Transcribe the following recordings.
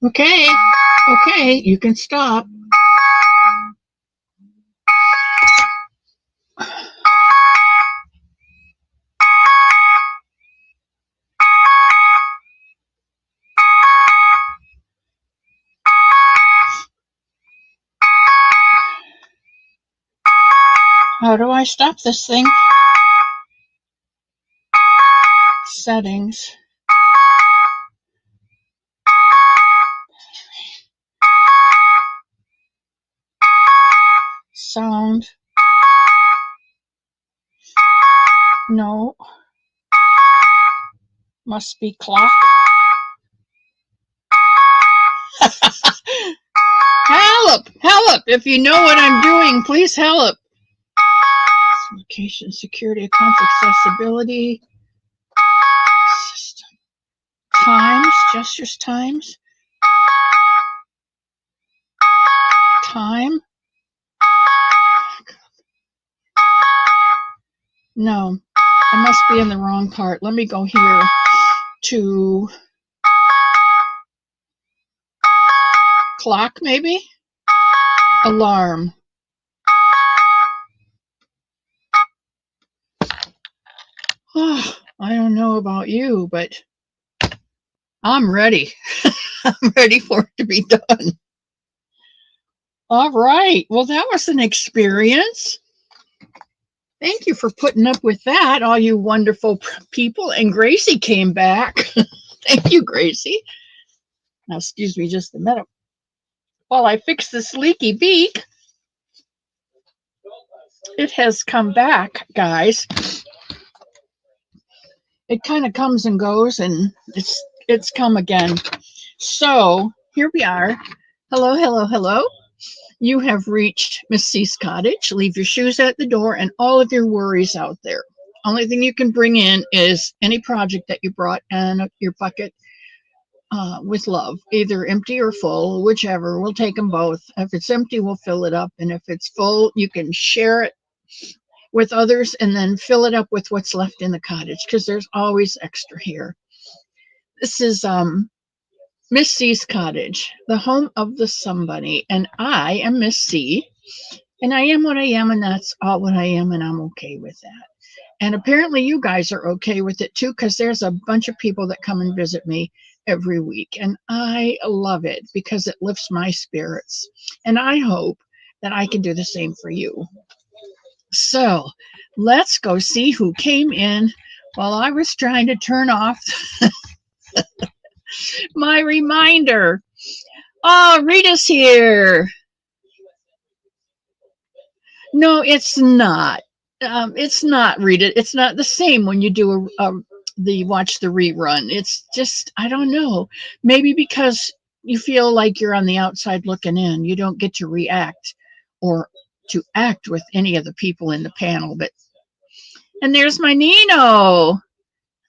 Okay, okay, you can stop. How do I stop this thing? Settings. Sound. No. Must be clock. Help! Help! If you know what I'm doing, please help. Location, security, accounts, accessibility. System. Times, gestures, times. Time. No, I must be in the wrong part. Let me go here to clock, maybe? Alarm. Oh, I don't know about you, but I'm ready. I'm ready for it to be done. All right. Well, that was an experience. Thank you for putting up with that, all you wonderful people. And Gracie came back. Thank you, Gracie. Now, excuse me just a minute while I fix this leaky beak. It has come back, guys. It kind of comes and goes, and it's come again. So here we are. Hello, hello, hello. You have reached Miss C's cottage. Leave your shoes at the door and all of your worries out there. Only thing you can bring in is any project that you brought in your bucket with love, either empty or full, whichever. We'll take them both. If it's empty, we'll fill it up. And if it's full, you can share it with others and then fill it up with what's left in the cottage, because there's always extra here. This is Miss C's cottage, the home of the Somebunny, and I am Miss C, and I am what I am, and that's all what I am, and I'm okay with that. And apparently you guys are okay with it too, because there's a bunch of people that come and visit me every week, and I love it because it lifts my spirits, and I hope that I can do the same for you. So let's go see who came in while I was trying to turn off my reminder. Oh, Rita's here. No, it's not. It's not, Rita. It's not the same when you do the watch the rerun. It's just, I don't know. Maybe because you feel like you're on the outside looking in. You don't get to react or to act with any of the people in the panel. And there's my Nino.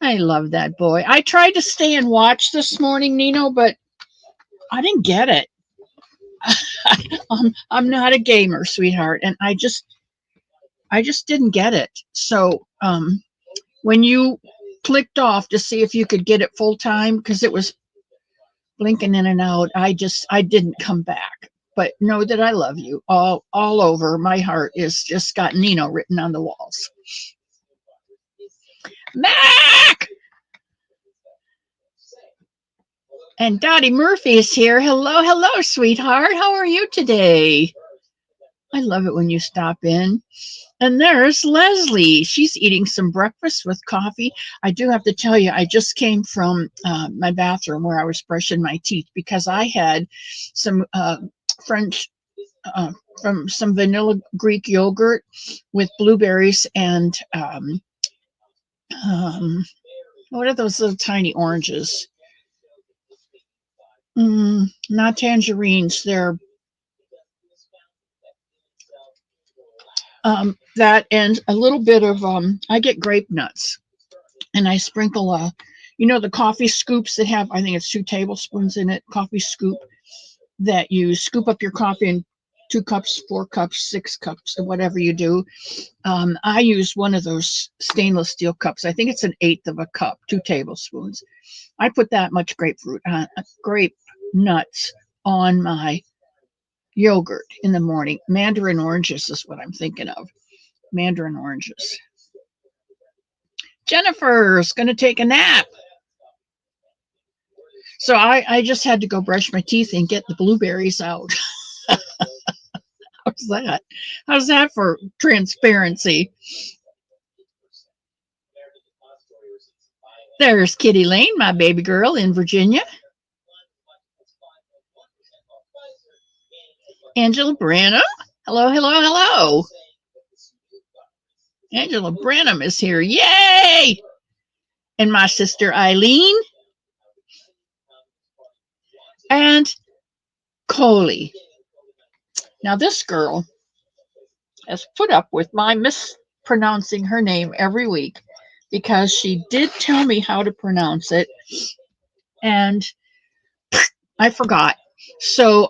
I love that boy. I tried to stay and watch this morning, Nino, but I didn't get it. I'm not a gamer, sweetheart, and I just didn't get it. So when you clicked off to see if you could get it full time, because it was blinking in and out, I didn't come back. But know that I love you all over. My heart is just got Nino written on the walls. Mac! And Dottie Murphy is here. Hello, hello, sweetheart. How are you today? I love it when you stop in. And there's Leslie. She's eating some breakfast with coffee. I do have to tell you, I just came from my bathroom where I was brushing my teeth because I had some French, from some vanilla Greek yogurt with blueberries and what are those little tiny oranges? Not tangerines. They're that and a little bit of I get grape nuts, and I sprinkle the coffee scoops that have, I think it's 2 tablespoons in it, coffee scoop, that you scoop up your coffee in 2 cups, 4 cups, 6 cups, or whatever you do. I use one of those stainless steel cups. I think it's 1/8 of a cup, 2 tablespoons. I put that much grape nuts on my yogurt in the morning. Mandarin oranges is what I'm thinking of. Mandarin oranges. Jennifer's going to take a nap. So I just had to go brush my teeth and get the blueberries out. How's that? How's that for transparency? There's Kitty Lane, my baby girl in Virginia. Angela Branham. Hello, hello, hello. Angela Branham is here. Yay! And my sister Eileen. And Coley. Now this girl has put up with my mispronouncing her name every week because she did tell me how to pronounce it and I forgot. So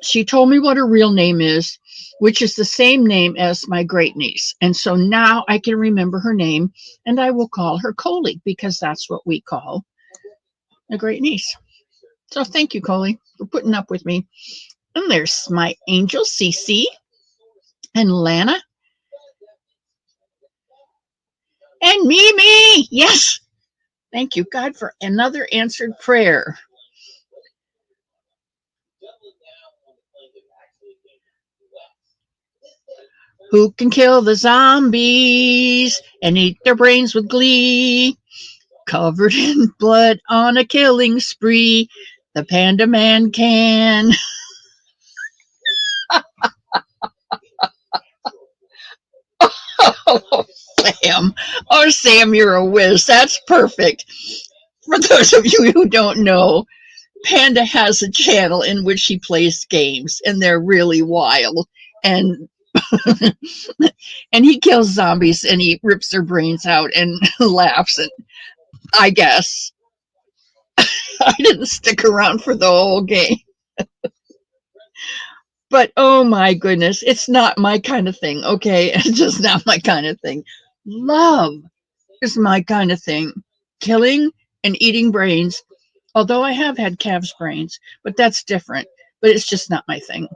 she told me what her real name is, which is the same name as my great niece. And so now I can remember her name and I will call her Coley because that's what we call a great niece. So thank you, Coley, for putting up with me. And there's my angel, Cece, and Lana. And Mimi. Yes. Thank you, God, for another answered prayer. Who can kill the zombies and eat their brains with glee? Covered in blood on a killing spree, the Panda Man can. Oh, Sam. Oh, Sam, you're a whiz. That's perfect. For those of you who don't know, Panda has a channel in which he plays games, and they're really wild. And and he kills zombies and he rips their brains out and laughs. And I guess I didn't stick around for the whole game. But oh my goodness, it's not my kind of thing, okay? It's just not my kind of thing. Love is my kind of thing. Killing and eating brains, although I have had calves' brains, but that's different. But it's just not my thing.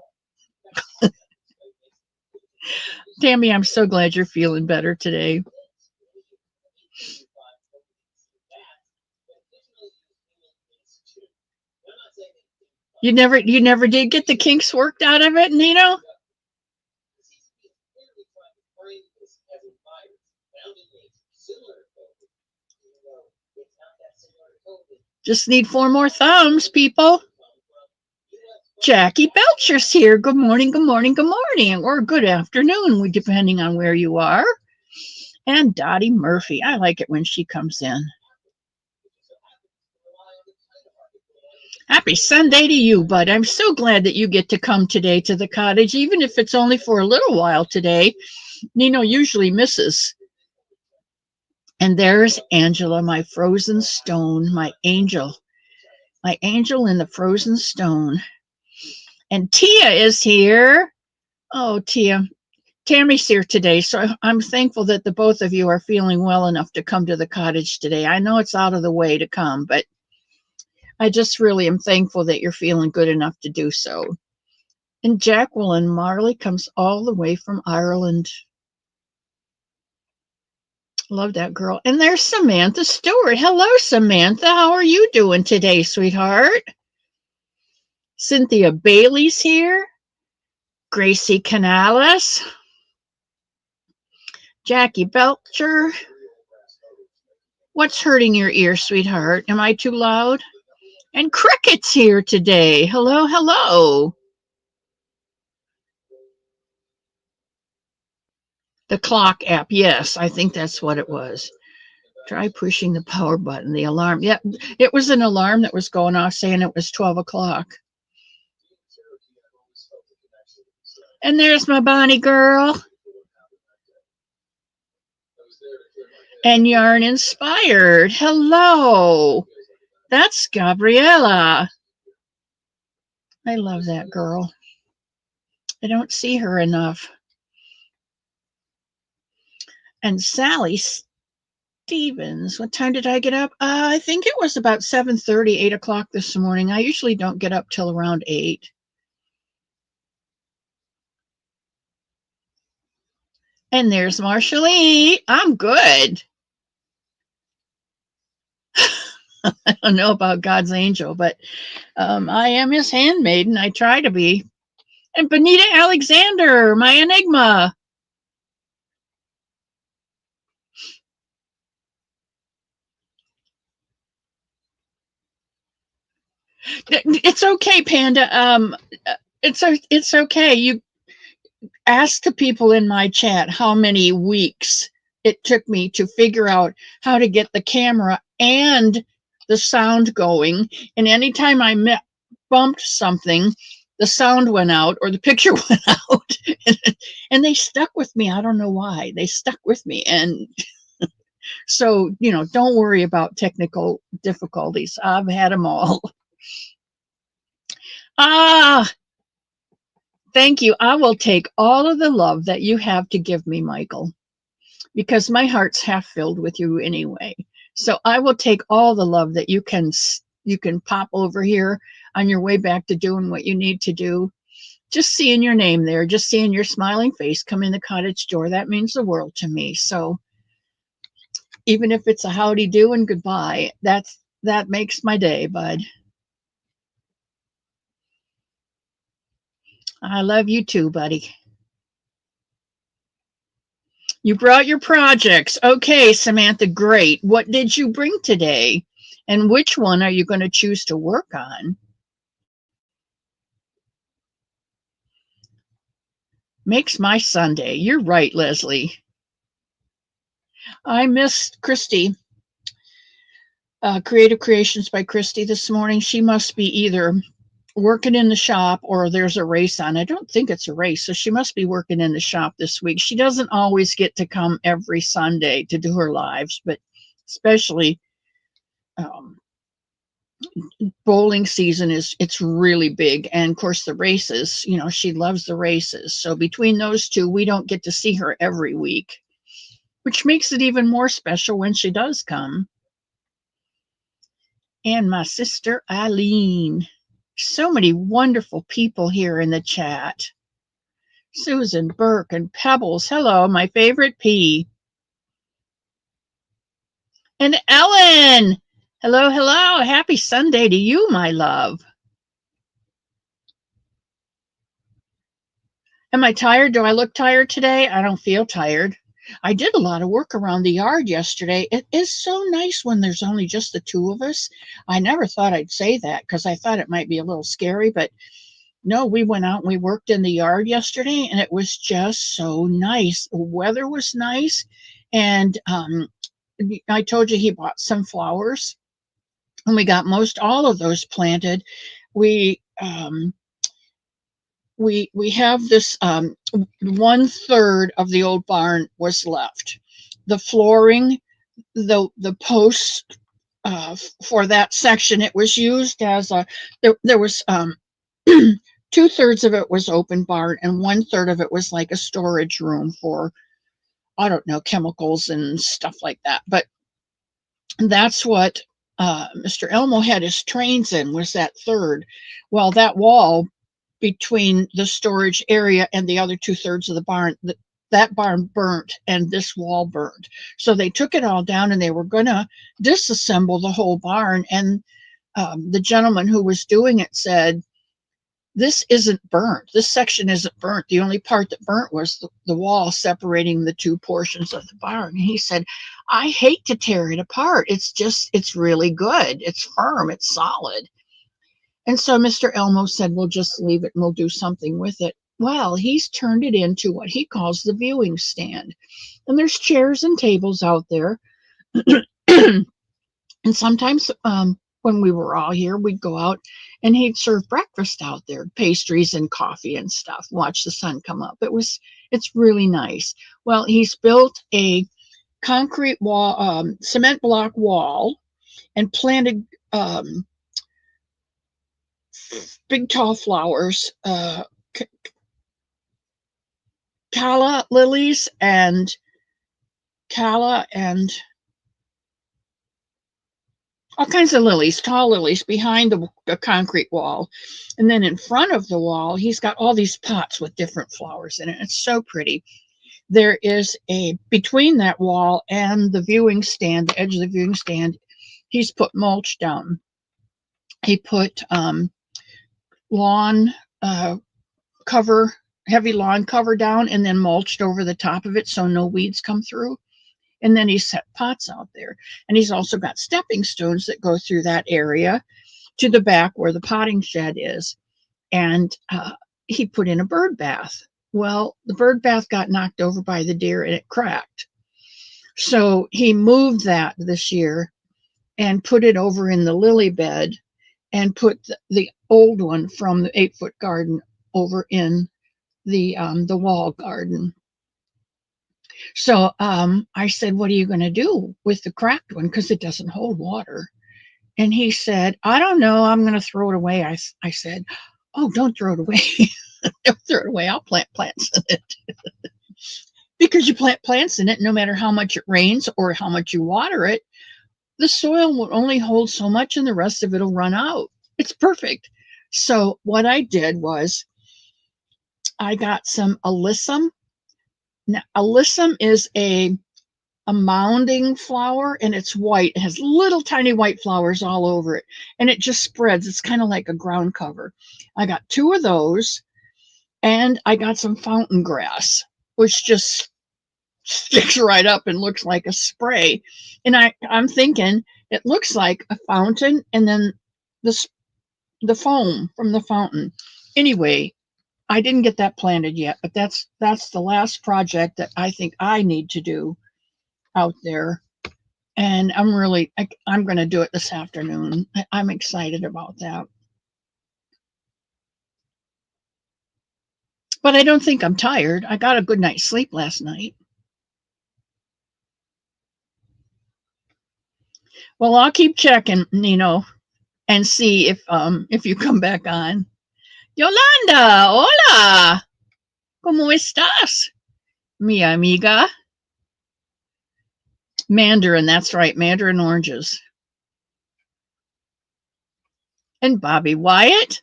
Tammy, I'm so glad you're feeling better today. You never did get the kinks worked out of it, Nino? Just need 4 more thumbs, people. Jackie Belcher's here. Good morning, good morning, good morning, or good afternoon, depending on where you are. And Dottie Murphy. I like it when she comes in. Happy Sunday to you, bud. I'm so glad that you get to come today to the cottage, even if it's only for a little while today. Nino usually misses. And there's Angela, my frozen stone, my angel in the frozen stone. And Tia is here. Oh, Tia. Tammy's here today, so I'm thankful that the both of you are feeling well enough to come to the cottage today. I know it's out of the way to come, but I just really am thankful that you're feeling good enough to do so. And Jacqueline Marley comes all the way from Ireland. Love that girl. And there's Samantha Stewart. Hello, Samantha. How are you doing today, sweetheart? Cynthia Bailey's here. Gracie Canales. Jackie Belcher. What's hurting your ear, sweetheart? Am I too loud? And Cricket's here today. Hello, hello. The clock app. Yes, I think that's what it was. Try pushing the power button. The alarm. Yeah, it was an alarm that was going off saying it was 12 o'clock. And there's my Bonnie girl. And Yarn Inspired. Hello. That's Gabriella. I love that girl. I don't see her enough. And Sally Stevens. What time did I get up? I think it was about 7:30, 8 o'clock this morning. I usually don't get up till around 8. And there's Marshall. I'm good. I don't know about God's angel, but I am his handmaiden. I try to be. And Benita Alexander, my enigma. It's okay, Panda. It's okay. You ask the people in my chat how many weeks it took me to figure out how to get the camera and the sound going. And anytime I bumped something, the sound went out or the picture went out. And they stuck with me. I don't know why. They stuck with me. And so, don't worry about technical difficulties. I've had them all. Ah, thank you. I will take all of the love that you have to give me, Michael, because my heart's half filled with you anyway. So I will take all the love that you can pop over here on your way back to doing what you need to do. Just seeing your name there, just seeing your smiling face come in the cottage door, that means the world to me. So even if it's a howdy do and goodbye, that makes my day, bud. I love you too, buddy. You brought your projects. Okay, Samantha, great. What did you bring today? And which one are you going to choose to work on? Makes my Sunday. You're right, Leslie. I missed Christy. Creative Creations by Christy this morning. She must be either working in the shop or there's a race on. I don't think it's a race, so she must be working in the shop this week. She doesn't always get to come every Sunday to do her lives, but especially bowling season it's really big, and of course the races, she loves the races. So between those two, we don't get to see her every week, which makes it even more special when she does come. And my sister Eileen. So many wonderful people here in the chat. Susan, Burke, and Pebbles. Hello, my favorite P. And Ellen. Hello, hello. Happy Sunday to you, my love. Am I tired? Do I look tired today? I don't feel tired. I did a lot of work around the yard yesterday. It is so nice when there's only just the two of us. I never thought I'd say that because I thought it might be a little scary, but no, we went out and we worked in the yard yesterday, and it was just so nice. The weather was nice, and I told you he bought some flowers, and we got most all of those planted. We have this 1/3 of the old barn was left. The flooring, the posts for that section, it was used as a there was 2/3 of it was open barn, and 1/3 of it was like a storage room for, I don't know, chemicals and stuff like that. But that's what Mr. Elmo had his trains in, was that third. Well, that wall between the storage area and the other 2/3 of the barn, that barn burnt and this wall burned. So they took it all down and they were going to disassemble the whole barn. And the gentleman who was doing it said, this isn't burnt. This section isn't burnt. The only part that burnt was the wall separating the two portions of the barn. And he said, I hate to tear it apart. It's really good. It's firm. It's solid. And so Mr. Elmo said, we'll just leave it and we'll do something with it. Well, he's turned it into what he calls the viewing stand. And there's chairs and tables out there. And sometimes when we were all here, we'd go out and he'd serve breakfast out there, pastries and coffee and stuff, watch the sun come up. It's really nice. Well, he's built a concrete wall, cement block wall, and planted big tall flowers, calla lilies and calla and all kinds of lilies, tall lilies behind the concrete wall. And then in front of the wall, he's got all these pots with different flowers in it. It's so pretty. There is between that wall and the viewing stand, the edge of the viewing stand, he's put mulch down. He put lawn cover, heavy lawn cover down, and then mulched over the top of it so no weeds come through. And then he set pots out there. And he's also got stepping stones that go through that area to the back where the potting shed is. And he put in a bird bath. Well, the bird bath got knocked over by the deer and it cracked. So he moved that this year and put it over in the lily bed and put the old one from the 8-foot garden over in the wall garden. So I said, what are you going to do with the cracked one? Because it doesn't hold water. And he said, I don't know. I'm going to throw it away. I said, oh, don't throw it away. Don't throw it away. I'll plant plants in it. Because you plant plants in it, no matter how much it rains or how much you water it, the soil will only hold so much and the rest of it will run out. It's perfect. So what I did was I got some alyssum. Now, alyssum is a mounding flower, and it's white. It has little tiny white flowers all over it, and it just spreads. It's kind of like a ground cover. I got 2 of those, and I got some fountain grass, which just sticks right up and looks like a spray. And I'm thinking it looks like a fountain, and then the foam from the fountain. Anyway, I didn't get that planted yet, but that's the last project that I think I need to do out there. And I'm going to do it this afternoon. I'm excited about that. But I don't think I'm tired. I got a good night's sleep last night. Well, I'll keep checking, and see if you come back on. Yolanda, hola. ¿Cómo estás? Mi amiga. Mandarin, that's right, mandarin oranges. And Bobby Wyatt.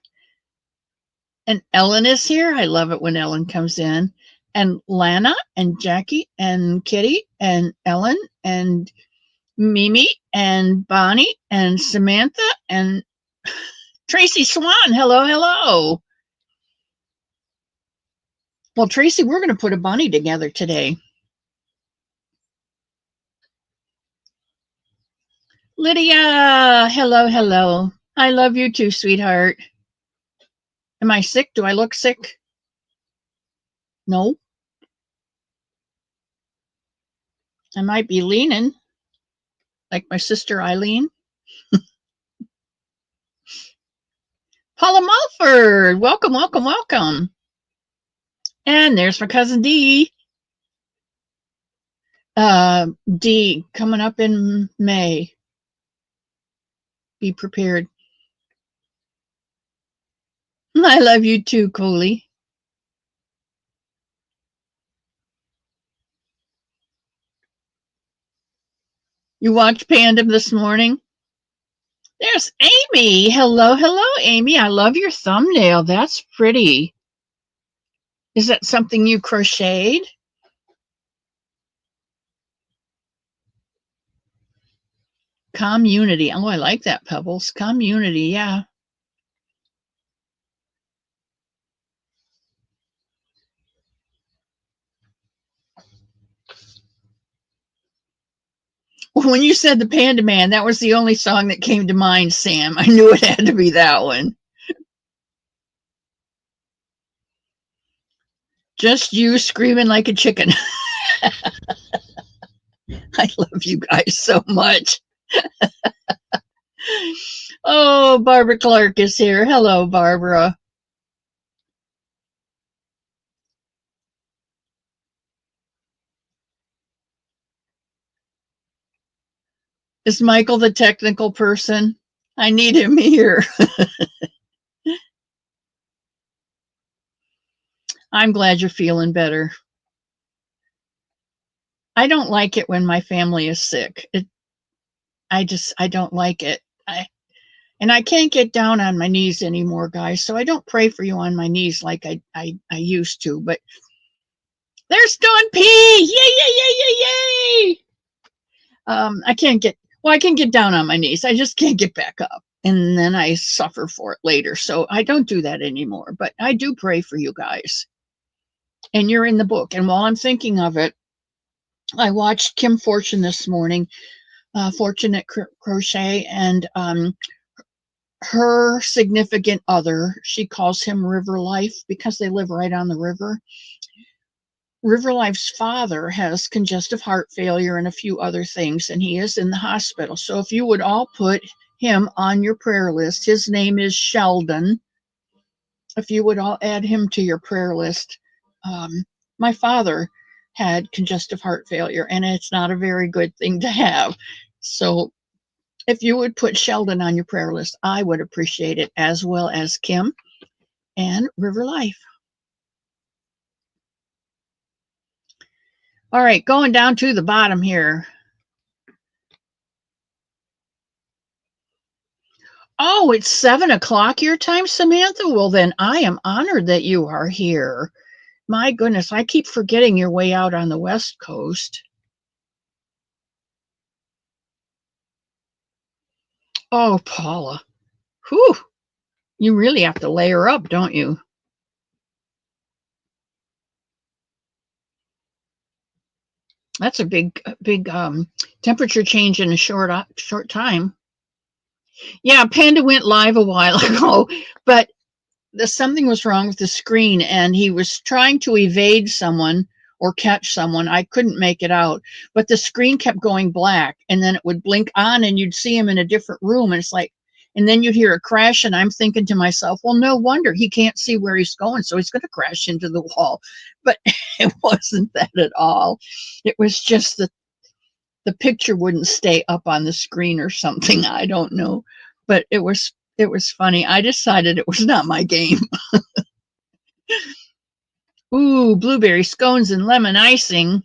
And Ellen is here. I love it when Ellen comes in. And Lana and Jackie and Kitty and Ellen and Mimi and Bonnie and Samantha and Tracy Swan. Hello, hello. Well, Tracy, we're going to put a bunny together today. Lydia, hello, hello. I love you too, sweetheart. Am I sick? Do I look sick? No. I might be leaning like my sister Eileen. Paula Mulford, welcome, welcome, welcome. And there's my cousin Dee. Dee, coming up in May. Be prepared. I love you too, Coley. You watched Panda this morning? There's Amy. Hello, hello, Amy. I love your thumbnail. That's pretty. Is that something you crocheted? Community. Oh, I like that, Pebbles. Community, yeah. When you said the Panda Man, that was the only song that came to mind, Sam. I knew it had to be that one. Just you screaming like a chicken. I love you guys so much. Oh, Barbara Clark is here. Hello, Barbara. Is Michael the technical person? I need him here. I'm glad you're feeling better. I don't like it when my family is sick. I don't like it. And I can't get down on my knees anymore, guys. So I don't pray for you on my knees like I used to. But there's Dawn P. Yay, yay, yay, yay, yay. I can't get, well, I can get down on my knees. I just can't get back up. And then I suffer for it later. So I don't do that anymore. But I do pray for you guys. And you're in the book. And while I'm thinking of it, I watched Kim Fortune this morning, Fortunate Crochet, and her significant other, she calls him River Life because they live right on the river. River Life's father has congestive heart failure and a few other things, and he is in the hospital. So if you would all put him on your prayer list, his name is Sheldon. If you would all add him to your prayer list. My father had congestive heart failure, and it's not a very good thing to have. So if you would put Sheldon on your prayer list, I would appreciate it, as well as Kim and River Life. All right, going down to the bottom here. Oh, it's 7 o'clock your time, Samantha? Well, then I am honored that you are here. My goodness, I keep forgetting you're way out on the West Coast. Oh, Paula. Whew. You really have to layer up, don't you? That's a big temperature change in a short time. Yeah, Panda went live a while ago, but something was wrong with the screen, and he was trying to evade someone or catch someone. I couldn't make it out, but the screen kept going black, and then it would blink on, and you'd see him in a different room, and it's like, and then you'd hear a crash, and I'm thinking to myself, well, no wonder he can't see where he's going, so he's going to crash into the wall. But it wasn't that at all. It was just that the picture wouldn't stay up on the screen or something. I don't know, but it was funny. I decided it was not my game. Ooh, blueberry scones and lemon icing.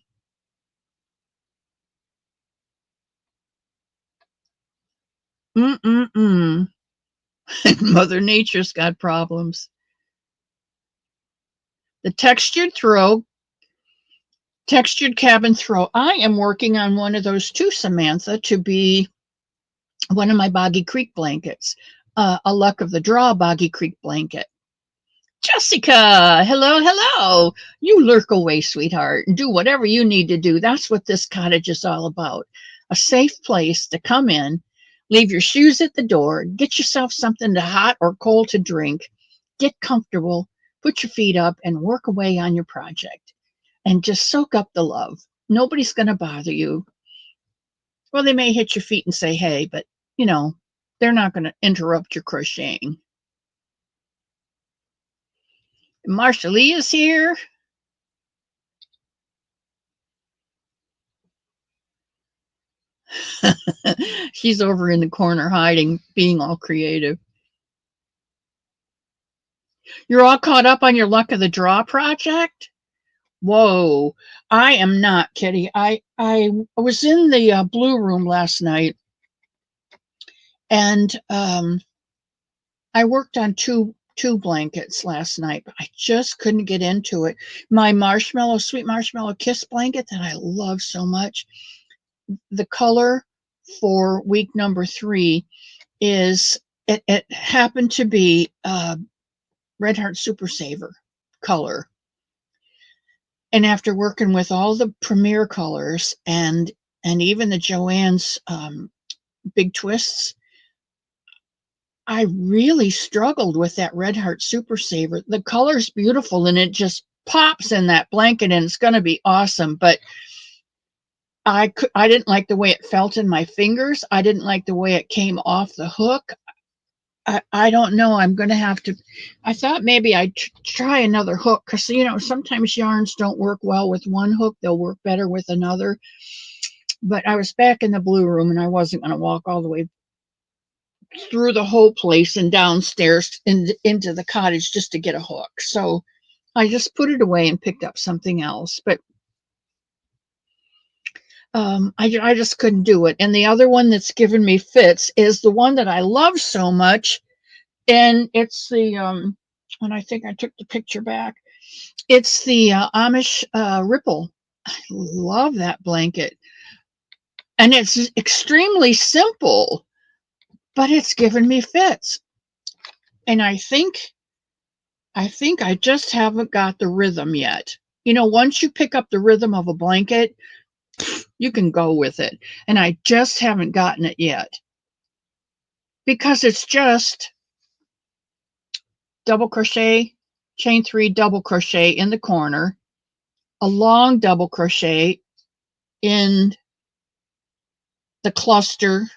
Mm-mm-mm. Mother Nature's got problems. The textured cabin throw. I am working on one of those too, Samantha, to be one of my Boggy Creek blankets. A Luck of the Draw Boggy Creek blanket. Jessica, hello, hello. You lurk away, sweetheart, and do whatever you need to do. That's what this cottage is all about. A safe place to come in, leave your shoes at the door, get yourself something hot or cold to drink, get comfortable, put your feet up, and work away on your project. And just soak up the love. Nobody's going to bother you. Well, they may hit your feet and say, hey, but, they're not going to interrupt your crocheting. Marsha Lee is here. She's over in the corner hiding, being all creative. You're all caught up on your Luck of the Draw project? Whoa, I am not, Kitty. I was in the blue room last night, and I worked on two blankets last night, but I just couldn't get into it. My sweet marshmallow kiss blanket that I love so much. The color for week number 3 is it happened to be Red Heart Super Saver color. And after working with all the Premier colors and even the Joann's big twists, I really struggled with that Red Heart Super Saver. The color's beautiful and it just pops in that blanket and it's going to be awesome. But I didn't like the way it felt in my fingers. I didn't like the way it came off the hook. I don't know. I'm going to have to. I thought maybe I'd try another hook because, sometimes yarns don't work well with one hook. They'll work better with another. But I was back in the blue room and I wasn't going to walk all the way through the whole place and downstairs into the cottage just to get a hook. So I just put it away and picked up something else. But I just couldn't do it. And the other one that's given me fits is the one that I love so much, and it's the and I think I took the picture back. It's the Amish Ripple. I love that blanket, and it's extremely simple, but it's given me fits. And I just haven't got the rhythm yet. You know, once you pick up the rhythm of a blanket, you can go with it. And I just haven't gotten it yet because it's just double crochet, chain 3, double crochet in the corner, a long double crochet in the cluster,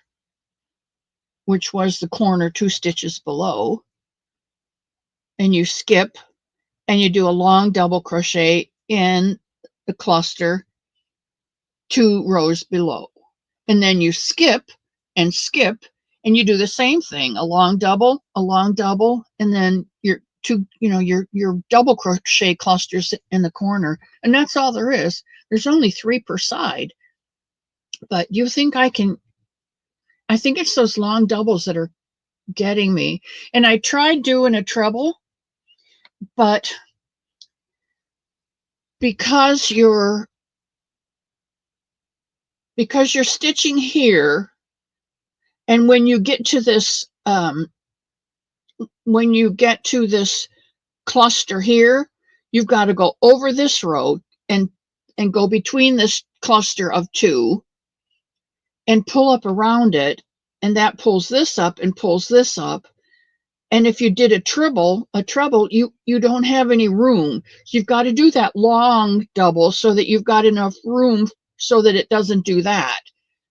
which was the corner 2 stitches below, and you skip and you do a long double crochet in the cluster 2 rows below, and then you skip and skip, and you do the same thing, a long double, and then your your double crochet clusters in the corner, and that's all there is. There's only 3 per side, but you think I think it's those long doubles that are getting me. And I tried doing a treble, but because you're stitching here, and when you get to this cluster here, you've got to go over this row and go between this cluster of 2 and pull up around it, and that pulls this up and pulls this up. And if you did a treble, you don't have any room. You've got to do that long double so that you've got enough room so that it doesn't do that.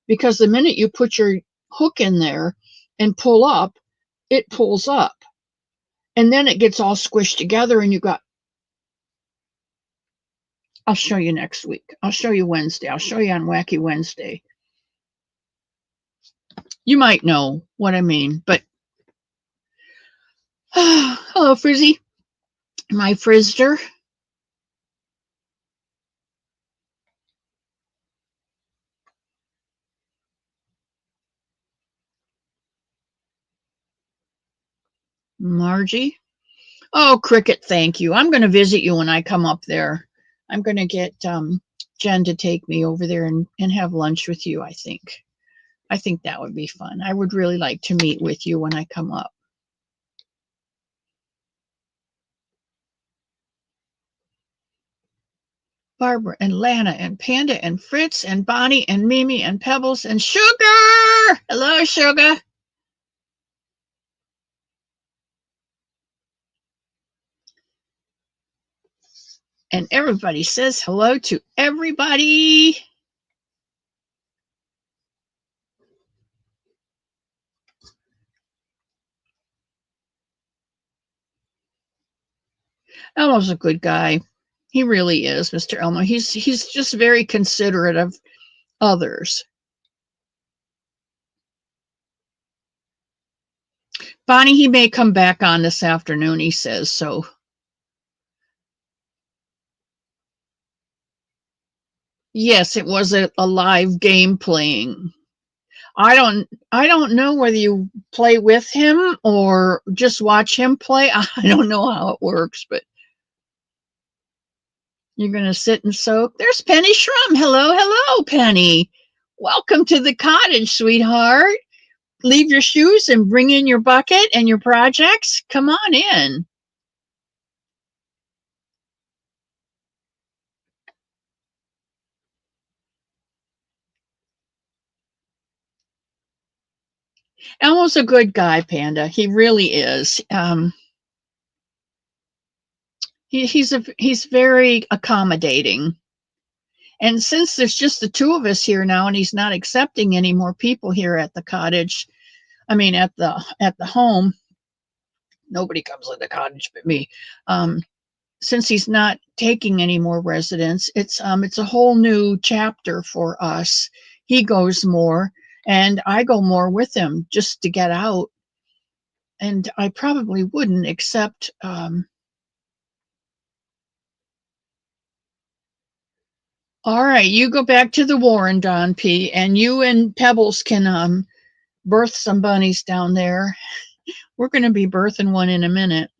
Because the minute you put your hook in there and pull up, it pulls up. And then it gets all squished together, and I'll show you next week. I'll show you Wednesday. I'll show you on Wacky Wednesday. You might know what I mean, but hello, Frizzy, my Frizzter. Margie. Oh, Cricket, thank you. I'm going to visit you when I come up there. I'm going to get Jen to take me over there and have lunch with you, I think. I think that would be fun. I would really like to meet with you when I come up. Barbara and Lana and Panda and Fritz and Bonnie and Mimi and Pebbles and Sugar. Hello, Sugar. And everybody says hello to everybody. Elmo's a good guy. He really is, Mr. Elmo. He's just very considerate of others. Bonnie, he may come back on this afternoon, he says, so. Yes, it was a live game playing. I don't know whether you play with him or just watch him play. I don't know how it works, but you're going to sit and soak. There's Penny Shrum. Hello, Penny. Welcome to the cottage, sweetheart. Leave your shoes and bring in your bucket and your projects. Come on in. Elmo's a good guy, Panda. He really is. He's very accommodating. And since there's just the 2 of us here now, and he's not accepting any more people here at the cottage, I mean at the home, nobody comes to the cottage but me. Since he's not taking any more residents, it's a whole new chapter for us. He goes more, and I go more with him just to get out. And I probably wouldn't, except All right, you go back to the Warren, Don P, and you and Pebbles can birth some bunnies down there. We're going to be birthing one in a minute.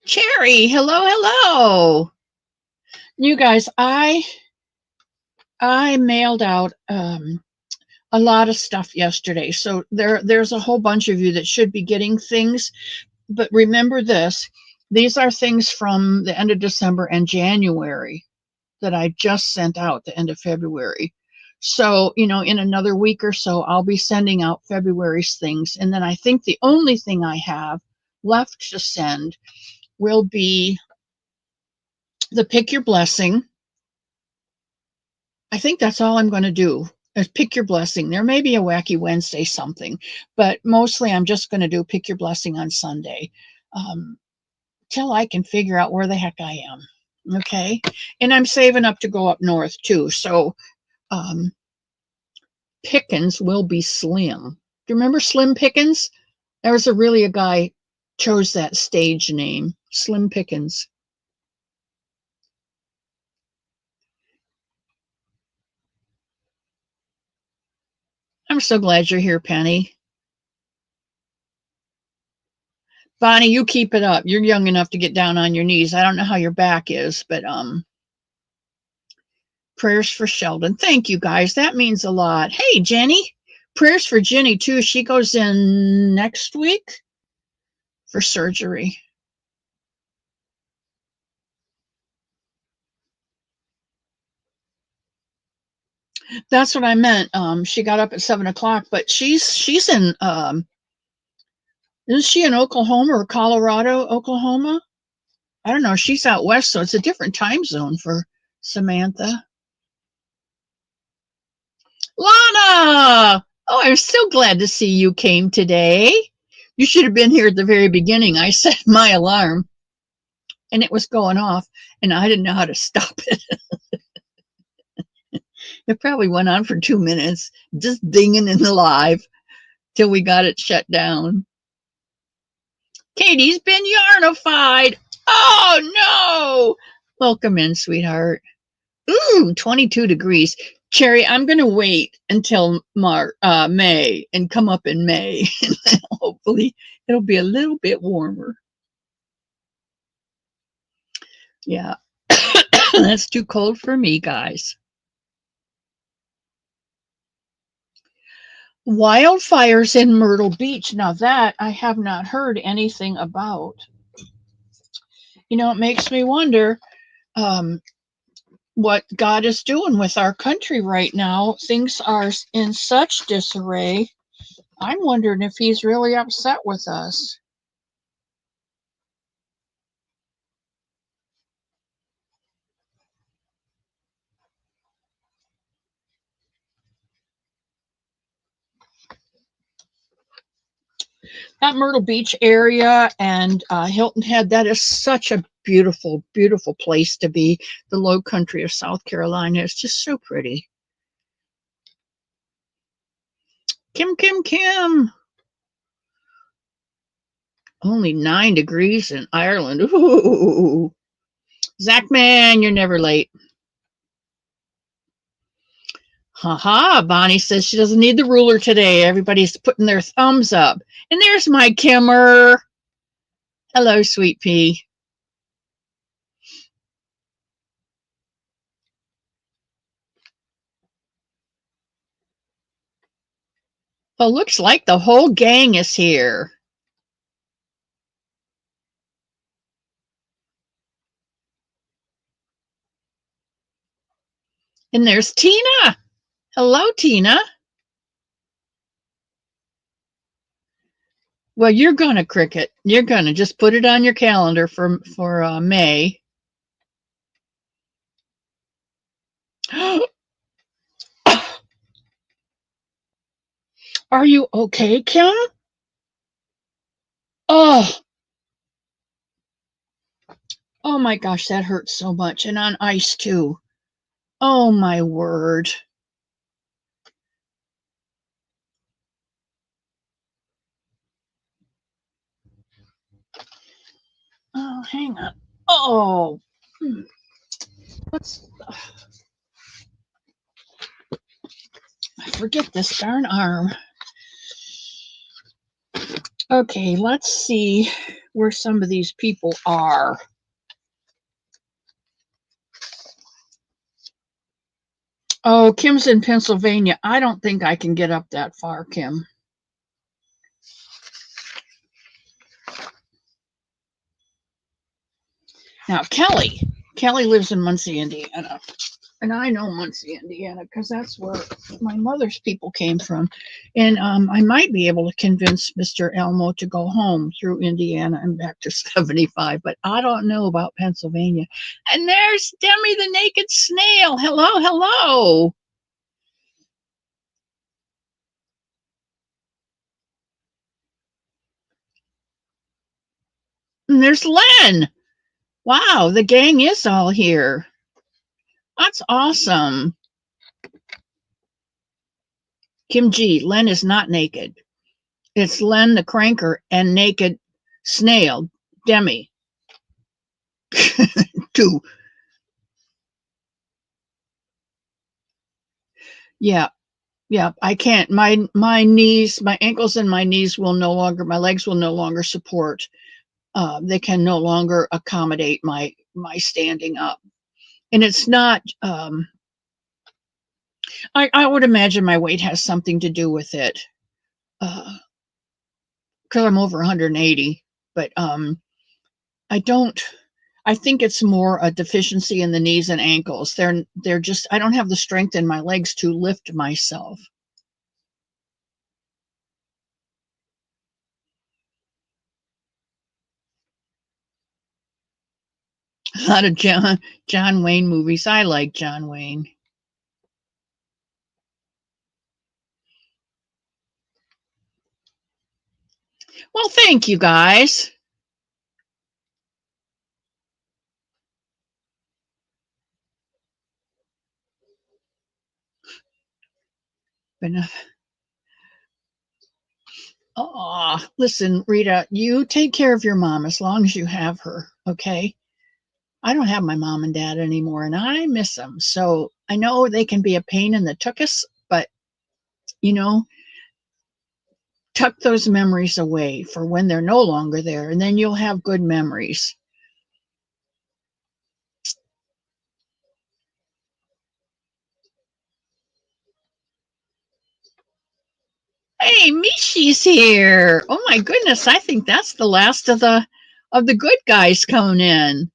Cherry, hello, hello. You guys, I mailed out a lot of stuff yesterday. So there's a whole bunch of you that should be getting things. But remember this, these are things from the end of December and January that I just sent out the end of February. So, you know, in another week or so, I'll be sending out February's things. And then I think the only thing I have left to send will be the Pick Your Blessing. I think that's all I'm going to do is Pick Your Blessing. There may be a Wacky Wednesday something, but mostly I'm just going to do Pick Your Blessing on Sunday till I can figure out where the heck I am. Okay. And I'm saving up to go up north too. So Pickens will be Slim. Do you remember Slim Pickens? There was a guy chose that stage name, Slim Pickens. I'm so glad you're here, Penny. Bonnie, you keep it up. You're young enough to get down on your knees. I don't know how your back is, but prayers for Sheldon. Thank you guys. That means a lot. Hey, Jenny. Prayers for Jenny too. She goes in next week for surgery. That's what I meant. She got up at 7 o'clock, but she's in isn't she in Oklahoma or Colorado, Oklahoma? I don't know. She's out west, so it's a different time zone for Samantha. Lana! Oh, I'm so glad to see you came today. You should have been here at the very beginning. I set my alarm and it was going off, and I didn't know how to stop it. It probably went on for 2 minutes, just dinging in the live till we got it shut down. Katie's been yarnified. Oh, no. Welcome in, sweetheart. Ooh, 22 degrees. Cherry, I'm going to wait until May and come up in May. And then hopefully it'll be a little bit warmer. Yeah. That's too cold for me, guys. Wildfires in Myrtle Beach. Now that I have not heard anything about. You know, it makes me wonder what God is doing with our country right now. Things are in such disarray. I'm wondering if he's really upset with us. That Myrtle Beach area and Hilton Head, that is such a beautiful, beautiful place to be. The low country of South Carolina is just so pretty. Kim, Kim, Kim. Only 9 degrees in Ireland. Ooh. Zach, man, you're never late. Haha, Bonnie says she doesn't need the ruler today. Everybody's putting their thumbs up. And there's my Kimmer. Hello, sweet pea. Well, looks like the whole gang is here. And there's Tina. Hello, Tina. Well, you're gonna Cricket. You're gonna just put it on your calendar for May. Are you okay, Kim? Oh, oh my gosh, that hurts so much, and on ice too. Oh my word. Oh Oh, hang on. Oh, let's. I forget this darn arm. Okay, let's see where some of these people are. Oh, Kim's in Pennsylvania. I don't think I can get up that far, Kim. Now, Kelly lives in Muncie, Indiana. And I know Muncie, Indiana, because that's where my mother's people came from. And I might be able to convince Mr. Elmo to go home through Indiana and back to 75, but I don't know about Pennsylvania. And there's Demi the Naked Snail. Hello, hello. And there's Len. Wow, the gang is all here. That's awesome. Kim G, Len is not naked. It's Len the Cranker and Naked Snail, Demi. Two. Yeah, yeah, I can't. My knees, my ankles and my knees will no longer, my legs will no longer support. They can no longer accommodate my standing up. And it's not, I would imagine my weight has something to do with it. Because I'm over 180, but I think it's more a deficiency in the knees and ankles. They're just, I don't have the strength in my legs to lift myself. A lot of John Wayne movies. I like John Wayne. Well, thank you guys. Oh, listen, Rita, you take care of your mom as long as you have her, okay? I don't have my mom and dad anymore, and I miss them. So I know they can be a pain in the tuchus, but you know, tuck those memories away for when they're no longer there, and then you'll have good memories. Hey, Mishi's here. Oh my goodness, I think that's the last of the good guys coming in.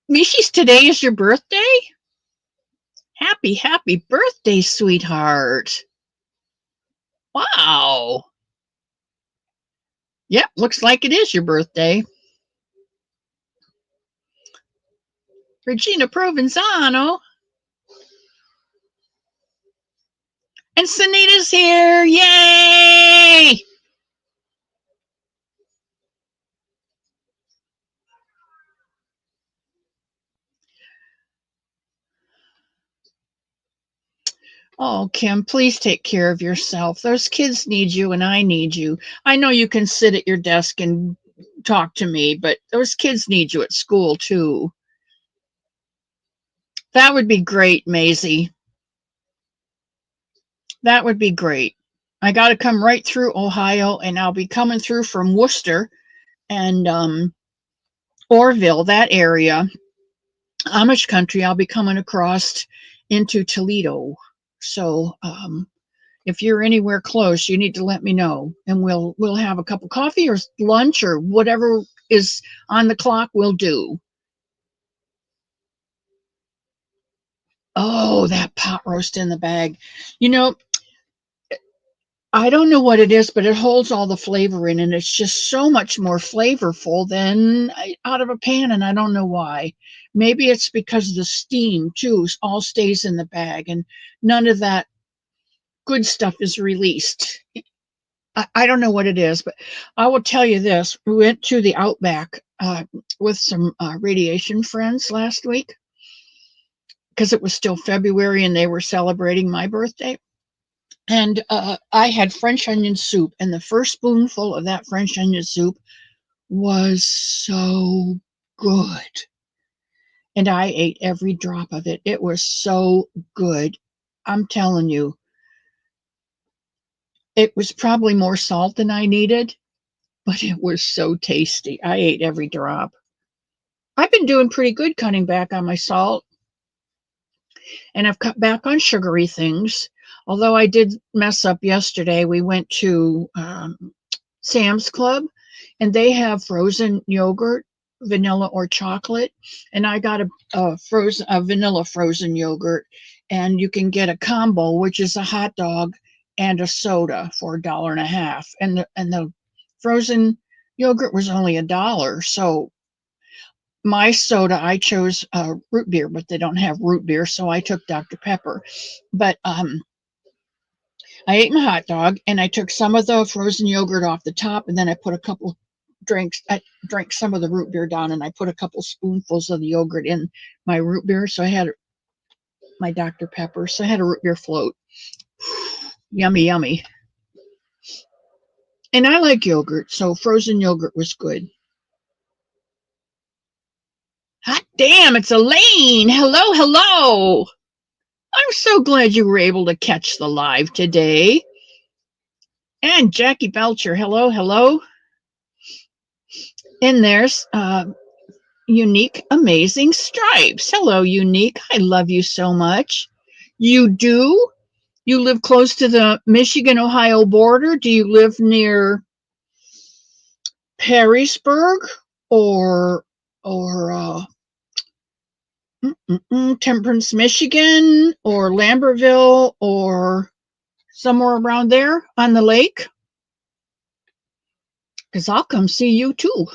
Mishi's, today is your birthday? Happy birthday, sweetheart. Wow. Yep, looks like it is your birthday. Regina Provenzano. And Sunita's here. Yay! Oh, Kim, please take care of yourself. Those kids need you and I need you. I know you can sit at your desk and talk to me, but those kids need you at school too. That would be great, Maisie. That would be great. I got to come right through Ohio, and I'll be coming through from Worcester and Orville, that area, Amish country. I'll be coming across into Toledo. So if you're anywhere close, you need to let me know, and we'll have a cup of coffee or lunch or whatever is on the clock. We'll do. Oh, that pot roast in the bag. You know, I don't know what it is, but it holds all the flavor in, and it's just so much more flavorful than out of a pan, and I don't know why. Maybe it's because the steam, too, all stays in the bag, and none of that good stuff is released. I don't know what it is, but I will tell you this. We went to the Outback with some radiation friends last week because it was still February and they were celebrating my birthday. And I had French onion soup, and the first spoonful of that French onion soup was so good. And I ate every drop of it. It was so good. I'm telling you, it was probably more salt than I needed, but it was so tasty. I ate every drop. I've been doing pretty good cutting back on my salt, and I've cut back on sugary things. Although I did mess up yesterday, we went to Sam's Club, and they have frozen yogurt, vanilla or chocolate, and I got a vanilla frozen yogurt, and you can get a combo, which is a hot dog and a soda for $1.50, and the frozen yogurt was only $1. So my soda, I chose root beer, but they don't have root beer, so I took Dr. Pepper. But I ate my hot dog, and I took some of the frozen yogurt off the top, and then I put a couple drinks. I drank some of the root beer down, and I put a couple spoonfuls of the yogurt in my root beer. So I had my Dr. Pepper. So I had a root beer float. Yummy, yummy. And I like yogurt, so frozen yogurt was good. Hot damn, it's Elaine. Hello, hello. I'm so glad you were able to catch the live today. And Jackie Belcher, hello, hello. And there's Unique Amazing Stripes. Hello, Unique. I love you so much. You do? You live close to the Michigan-Ohio border? Do you live near Perrysburg or Temperance, Michigan, or Lambertville, or somewhere around there on the lake? Because I'll come see you too.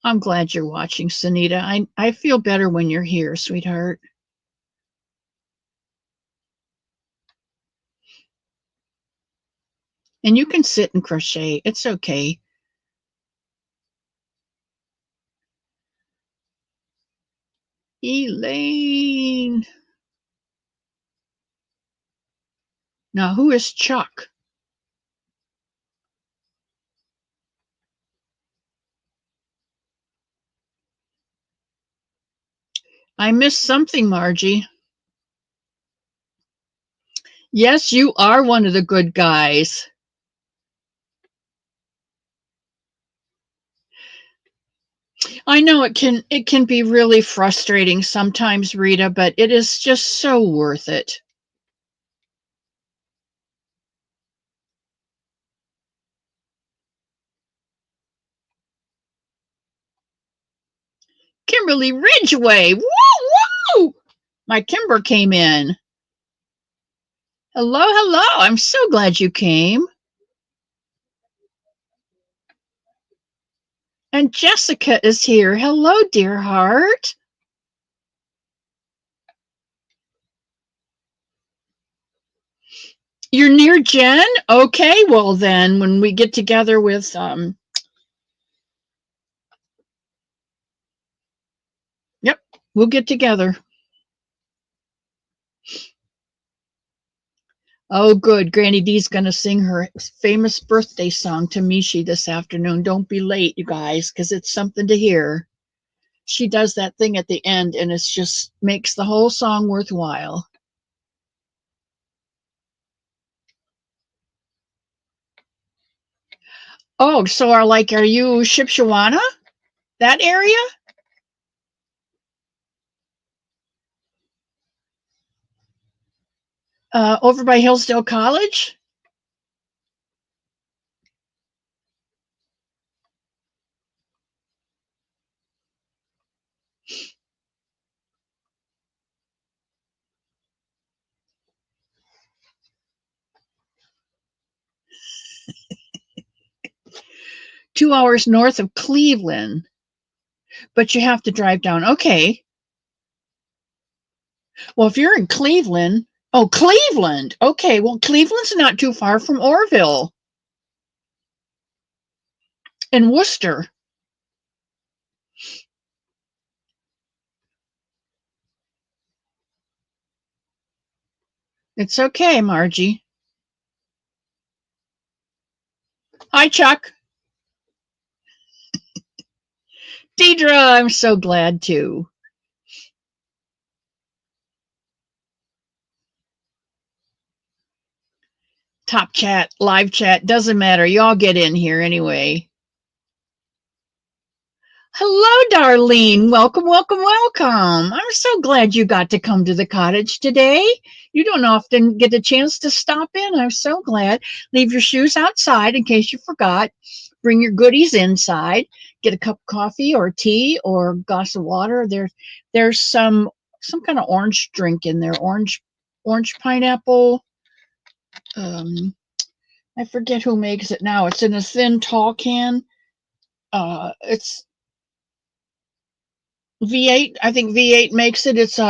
I'm glad you're watching, Sunita. I feel better when you're here, sweetheart. And you can sit and crochet. It's okay. Elaine. Now, who is Chuck? I missed something, Margie. Yes, you are one of the good guys. I know it can be really frustrating sometimes, Rita, but it is just so worth it. Kimberly Ridgway. Woo woo! My Kimber came in. Hello, hello. I'm so glad you came. And Jessica is here. Hello, dear heart. You're near Jen? Okay, well then, when we get together with yep, we'll get together. Oh, good. Granny D's going to sing her famous birthday song to Mishi this afternoon. Don't be late, you guys, because it's something to hear. She does that thing at the end, and it just makes the whole song worthwhile. Oh, so are you Shipshawana? That area? Over by Hillsdale College? Two hours north of Cleveland, but you have to drive down. Okay. Well, if you're in Cleveland, oh, Cleveland. Okay, well, Cleveland's not too far from Orville. And Worcester. It's okay, Margie. Hi, Chuck. Deidre, I'm so glad too. Top chat, live chat, doesn't matter. Y'all get in here anyway. Hello, Darlene. Welcome, welcome, welcome. I'm so glad you got to come to the cottage today. You don't often get a chance to stop in. I'm so glad. Leave your shoes outside in case you forgot. Bring your goodies inside. Get a cup of coffee or tea or a glass of water. There's some kind of orange drink in there. Orange pineapple. I forget who makes it now. It's in a thin, tall can. It's V8, I think V8 makes it. It's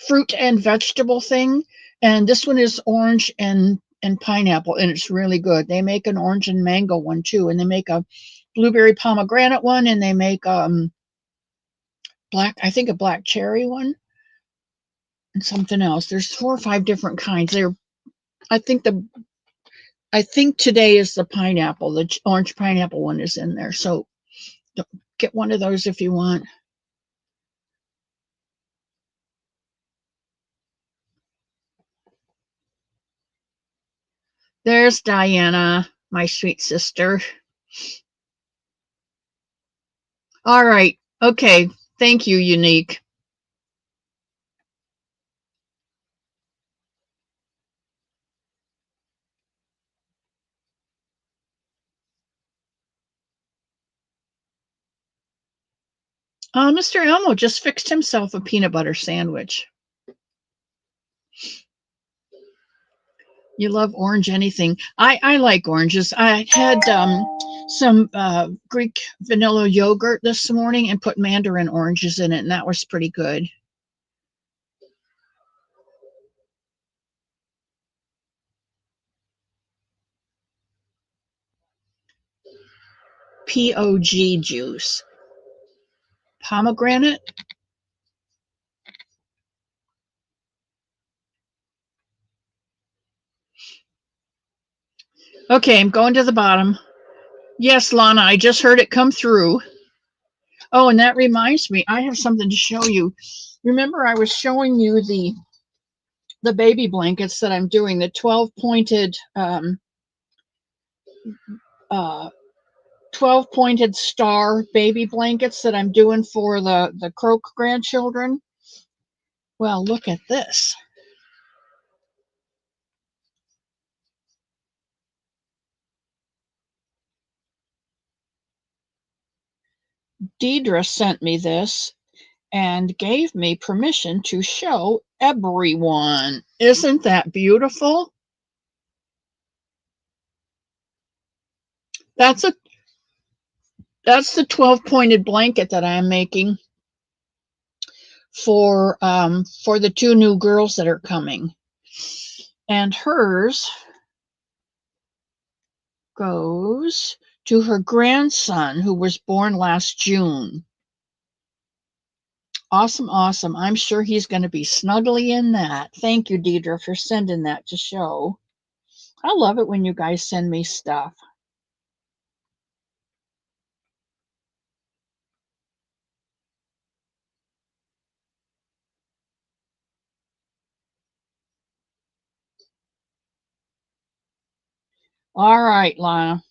fruit and vegetable thing, and this one is orange and pineapple, and it's really good. They make an orange and mango one too, and they make a blueberry pomegranate one, and they make black, I think a black cherry one, and something else. There's 4 or 5 different kinds. I think the I think today is the pineapple. The orange pineapple one is in there, so get one of those if you want. There's Diana, my sweet sister. All right. Okay. Thank you, Unique. Mr. Elmo just fixed himself a peanut butter sandwich. You love orange anything. I like oranges. I had some Greek vanilla yogurt this morning and put mandarin oranges in it, and that was pretty good. POG juice. Pomegranate? Okay, I'm going to the bottom. Yes, Lana, I just heard it come through. Oh, and that reminds me, I have something to show you. Remember, I was showing you the baby blankets that I'm doing, the 12-pointed 12-pointed star baby blankets that I'm doing for the Croc grandchildren. Well, look at this. Deidre sent me this and gave me permission to show everyone. Isn't that beautiful? That's the 12-pointed blanket that I'm making for the 2 new girls that are coming. And hers goes to her grandson who was born last June. Awesome, awesome. I'm sure he's going to be snuggly in that. Thank you, Deidre, for sending that to show. I love it when you guys send me stuff. All right, Lana.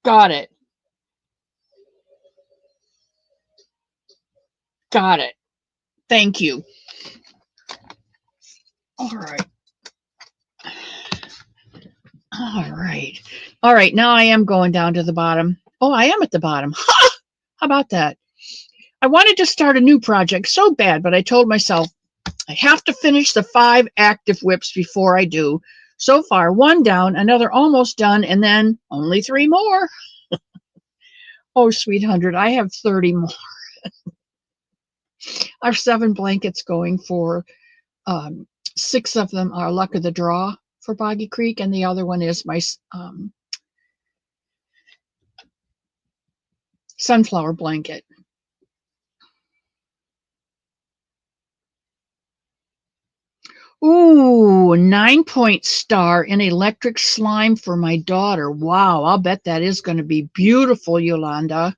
Got it. Got it. Thank you. All right. All right. All right. Now I am going down to the bottom. Oh, I am at the bottom. Ha! How about that? I wanted to start a new project so bad, but I told myself I have to finish the 5 active whips before I do. So far, 1 down, another almost done, and then only 3 more. Oh, sweet 100, I have 30 more. I have 7 blankets going for 6 of them are luck of the draw for Boggy Creek, and the other one is my sunflower blanket. Ooh, 9-point star in electric slime for my daughter. Wow, I'll bet that is going to be beautiful, Yolanda.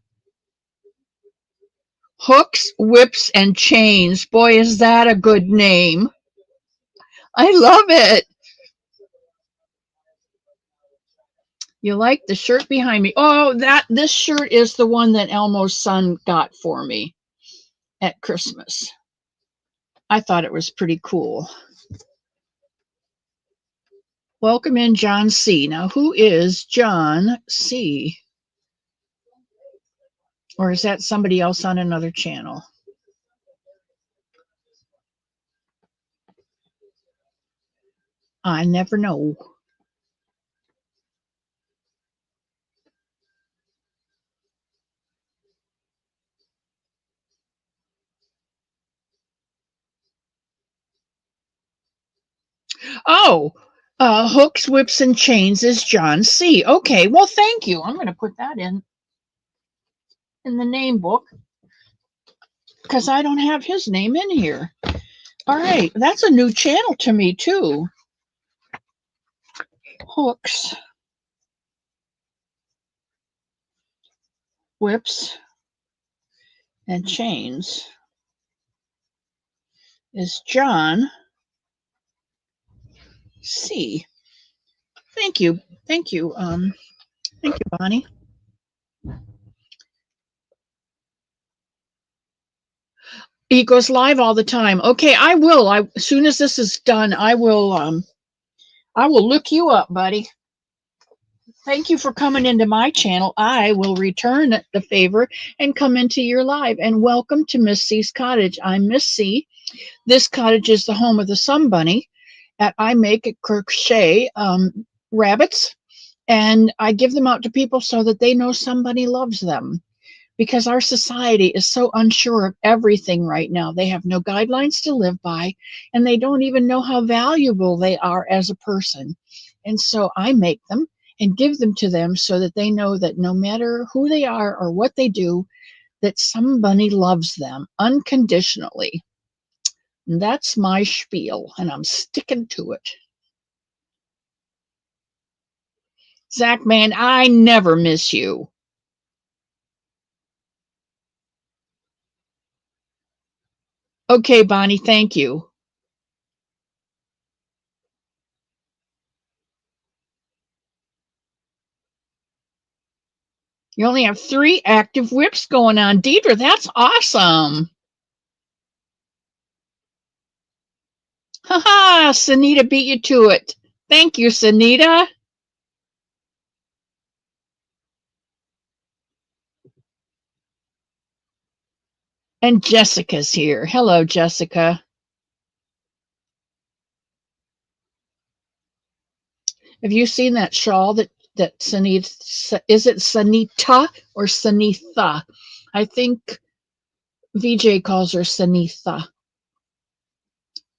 Hooks, Whips, and Chains. Boy, is that a good name. I love it. You like the shirt behind me? Oh, this shirt is the one that Elmo's son got for me at Christmas. I thought it was pretty cool. Welcome in, John C. Now, who is John C? Or is that somebody else on another channel? I never know. Oh, Hooks, Whips, and Chains is John C. Okay, well, thank you. I'm going to put that in the name book because I don't have his name in here. All right, that's a new channel to me, too. Hooks, Whips, and Chains is John C. Thank you. Thank you. Thank you, Bonnie. He goes live all the time. Okay, I will. As soon as this is done, I will look you up, buddy. Thank you for coming into my channel. I will return the favor and come into your live. And welcome to Miss C's Cottage. I'm Miss C. This cottage is the home of the Somebunny. I make crochet rabbits, and I give them out to people so that they know somebody loves them. Because our society is so unsure of everything right now. They have no guidelines to live by, and they don't even know how valuable they are as a person. And so I make them and give them to them so that they know that no matter who they are or what they do, that somebody loves them unconditionally. And that's my spiel, and I'm sticking to it. Zach, man, I never miss you. Okay, Bonnie, thank you. You only have 3 active whips going on. Deidre, that's awesome. Haha, Sanita beat you to it. Thank you, Sanita. And Jessica's here. Hello, Jessica. Have you seen that shawl that Sanita, is it Sanita or Sanitha? I think VJ calls her Sanitha.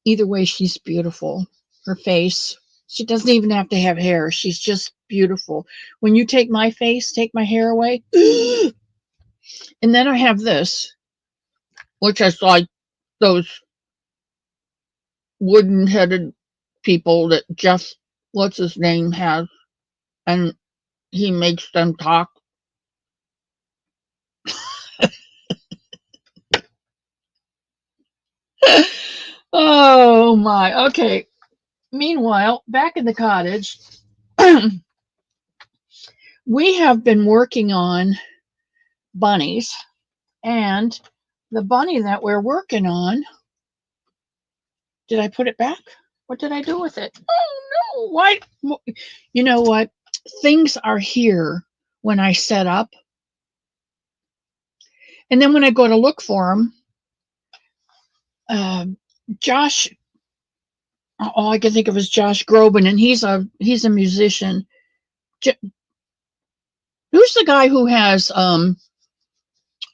Either way, she's beautiful. Her face, she doesn't even have to have hair. She's just beautiful. When you take my face, take my hair away. And then I have this, which is like those wooden headed people that Jeff, what's his name, has, and he makes them talk. Oh my. Okay. Meanwhile, back in the cottage, we have been working on bunnies, and the bunny that we're working on, did I put it back? What did I do with it? Oh no. Why? You know what? Things are here when I set up. And then when I go to look for them, Josh, all I can think of is Josh Groban, and he's a musician. Who's the guy who has all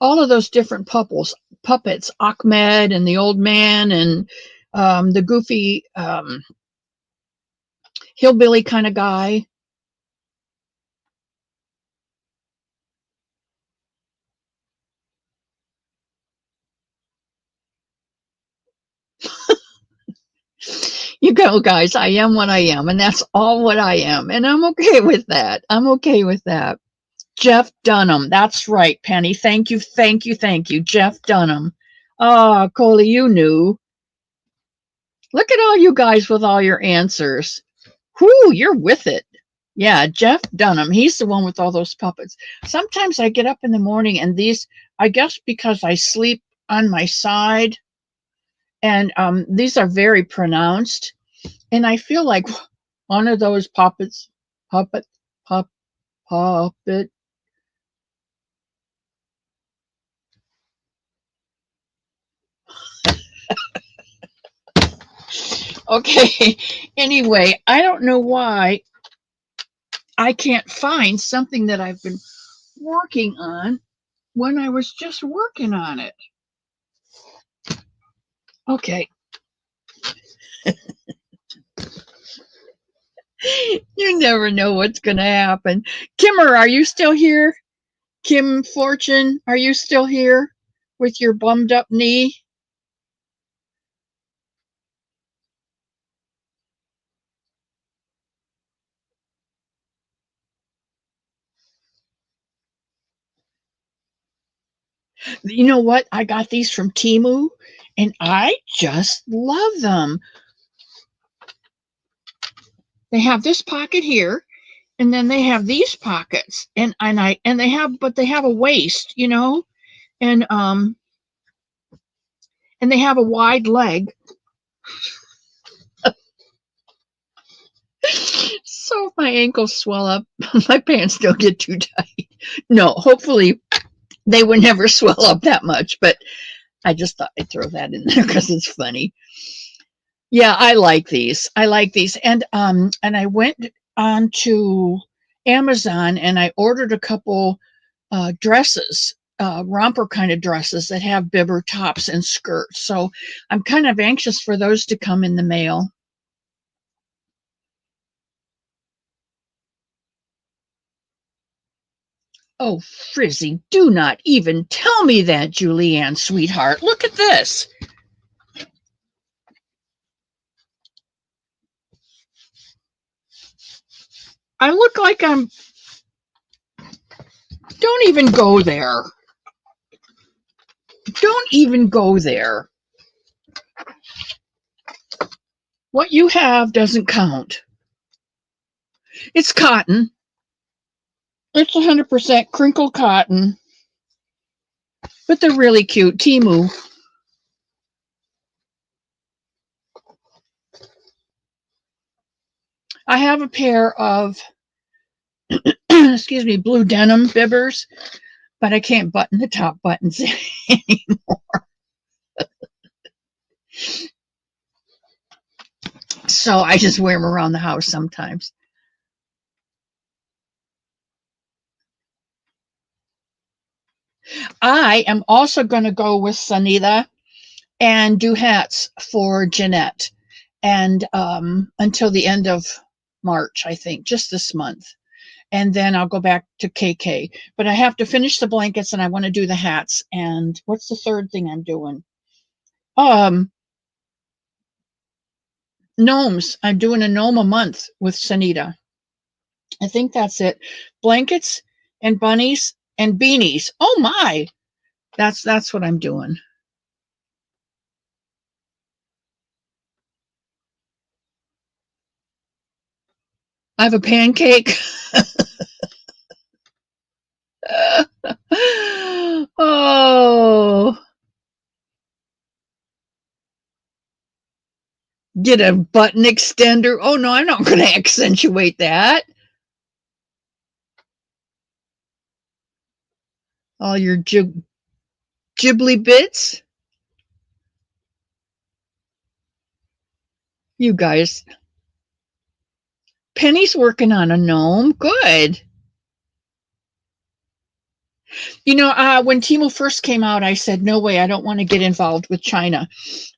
of those different puppets, Ahmed and the old man and the goofy hillbilly kind of guy? You go, guys. I am what I am, and that's all what I am. And I'm okay with that. I'm okay with that. Jeff Dunham. That's right, Penny. Thank you, thank you, thank you. Jeff Dunham. Oh, Coley, you knew. Look at all you guys with all your answers. Whoo, you're with it. Yeah, Jeff Dunham. He's the one with all those puppets. Sometimes I get up in the morning and these, I guess because I sleep on my side, and these are very pronounced. And I feel like one of those puppets, puppet, pup, puppet. Okay. Anyway, I don't know why I can't find something that I've been working on when I was just working on it. Okay. You never know what's going to happen. Kimmer, are you still here? Kim Fortune, are you still here with your bummed up knee? You know what? I got these from Temu and I just love them. They have this pocket here, and then they have these pockets, and they have a waist, you know, and they have a wide leg. So if my ankles swell up, my pants don't get too tight. No, hopefully they would never swell up that much, but I just thought I'd throw that in there because it's funny. Yeah, I like these. I like these. And I went on to Amazon and I ordered a couple dresses, romper kind of dresses that have bibber tops and skirts. So I'm kind of anxious for those to come in the mail. Oh, Frizzy, do not even tell me that, Julianne, sweetheart. Look at this. I look like I'm... Don't even go there. Don't even go there. What you have doesn't count. It's cotton. It's 100% crinkled cotton. But they're really cute. Temu. I have a pair of, excuse me, blue denim bibbers, but I can't button the top buttons anymore. So I just wear them around the house sometimes. I am also going to go with Sanita and do hats for Jeanette, and until the end of March, I think, just this month. And then I'll go back to KK. But I have to finish the blankets and I want to do the hats. And what's the third thing I'm doing? Gnomes. I'm doing a gnome a month with Sanita. I think that's it. Blankets and bunnies and beanies. Oh my. That's what I'm doing. I have a pancake. Oh, get a button extender. Oh no, I'm not going to accentuate that. All your Ghibli bits. You guys. Penny's working on a gnome. Good. You know, when Temu first came out, I said, no way, I don't want to get involved with China.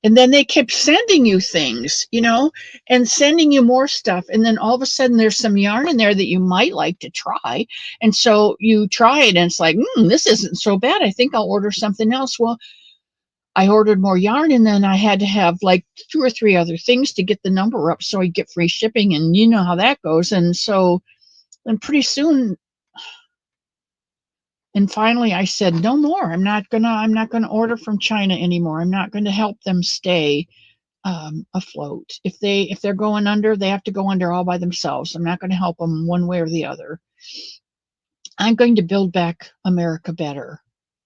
And then they kept sending you things, you know, and sending you more stuff. And then all of a sudden there's some yarn in there that you might like to try. And so you try it and it's like, this isn't so bad. I think I'll order something else. Well, I ordered more yarn, and then I had to have like 2 or 3 other things to get the number up so I get free shipping, and you know how that goes. And so, and pretty soon, and finally I said, no more. I'm not gonna order from China anymore. I'm not gonna help them stay afloat. If they're going under, they have to go under all by themselves. I'm not going to help them one way or the other. I'm going to build back America better.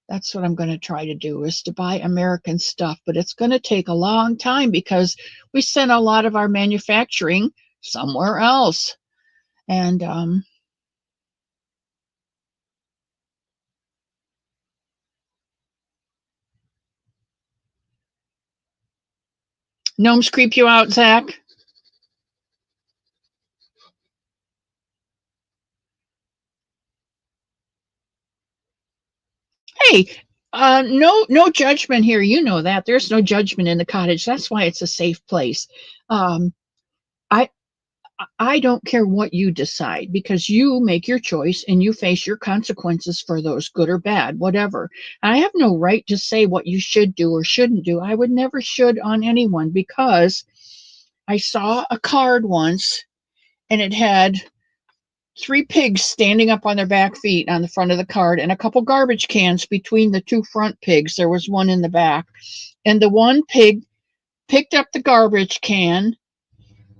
That's what I'm going to try to do, is to buy American stuff, but it's going to take a long time because we send a lot of our manufacturing somewhere else. And gnomes creep you out, Zach? Hey, no judgment here. You know that there's no judgment in the cottage. That's why it's a safe place. Um, I I don't care what you decide, because you make your choice and you face your consequences for those, good or bad, whatever. I have no right to say what you should do or shouldn't do. I would never should on anyone, because I saw a card once and it had 3 pigs standing up on their back feet on the front of the card, and a couple garbage cans between the 2 front pigs. There was one in the back. And the one pig picked up the garbage can,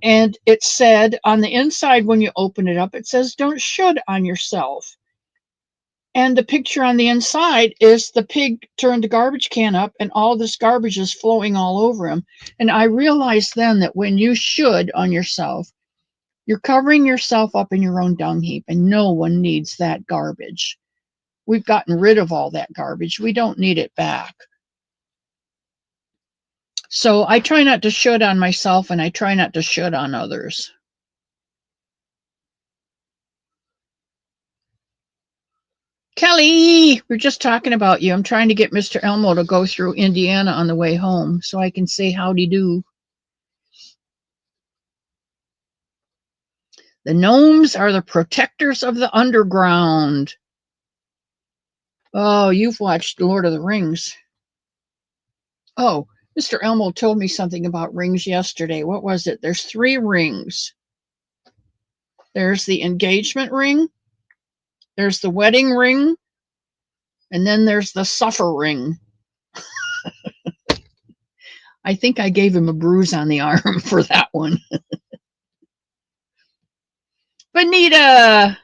and it said on the inside, when you open it up, it says, don't should on yourself. And the picture on the inside is the pig turned the garbage can up and all this garbage is flowing all over him. And I realized then that when you should on yourself, you're covering yourself up in your own dung heap, and no one needs that garbage. We've gotten rid of all that garbage. We don't need it back. So I try not to should on myself, and I try not to should on others. Kelly, we're just talking about you. I'm trying to get Mr. Elmo to go through Indiana on the way home so I can say howdy do. The gnomes are the protectors of the underground. Oh, you've watched Lord of the Rings. Oh, Mr. Elmo told me something about rings yesterday. What was it? There's 3 rings. There's the engagement ring, there's the wedding ring, and then there's the suffer ring. I think I gave him a bruise on the arm for that one. Bonita!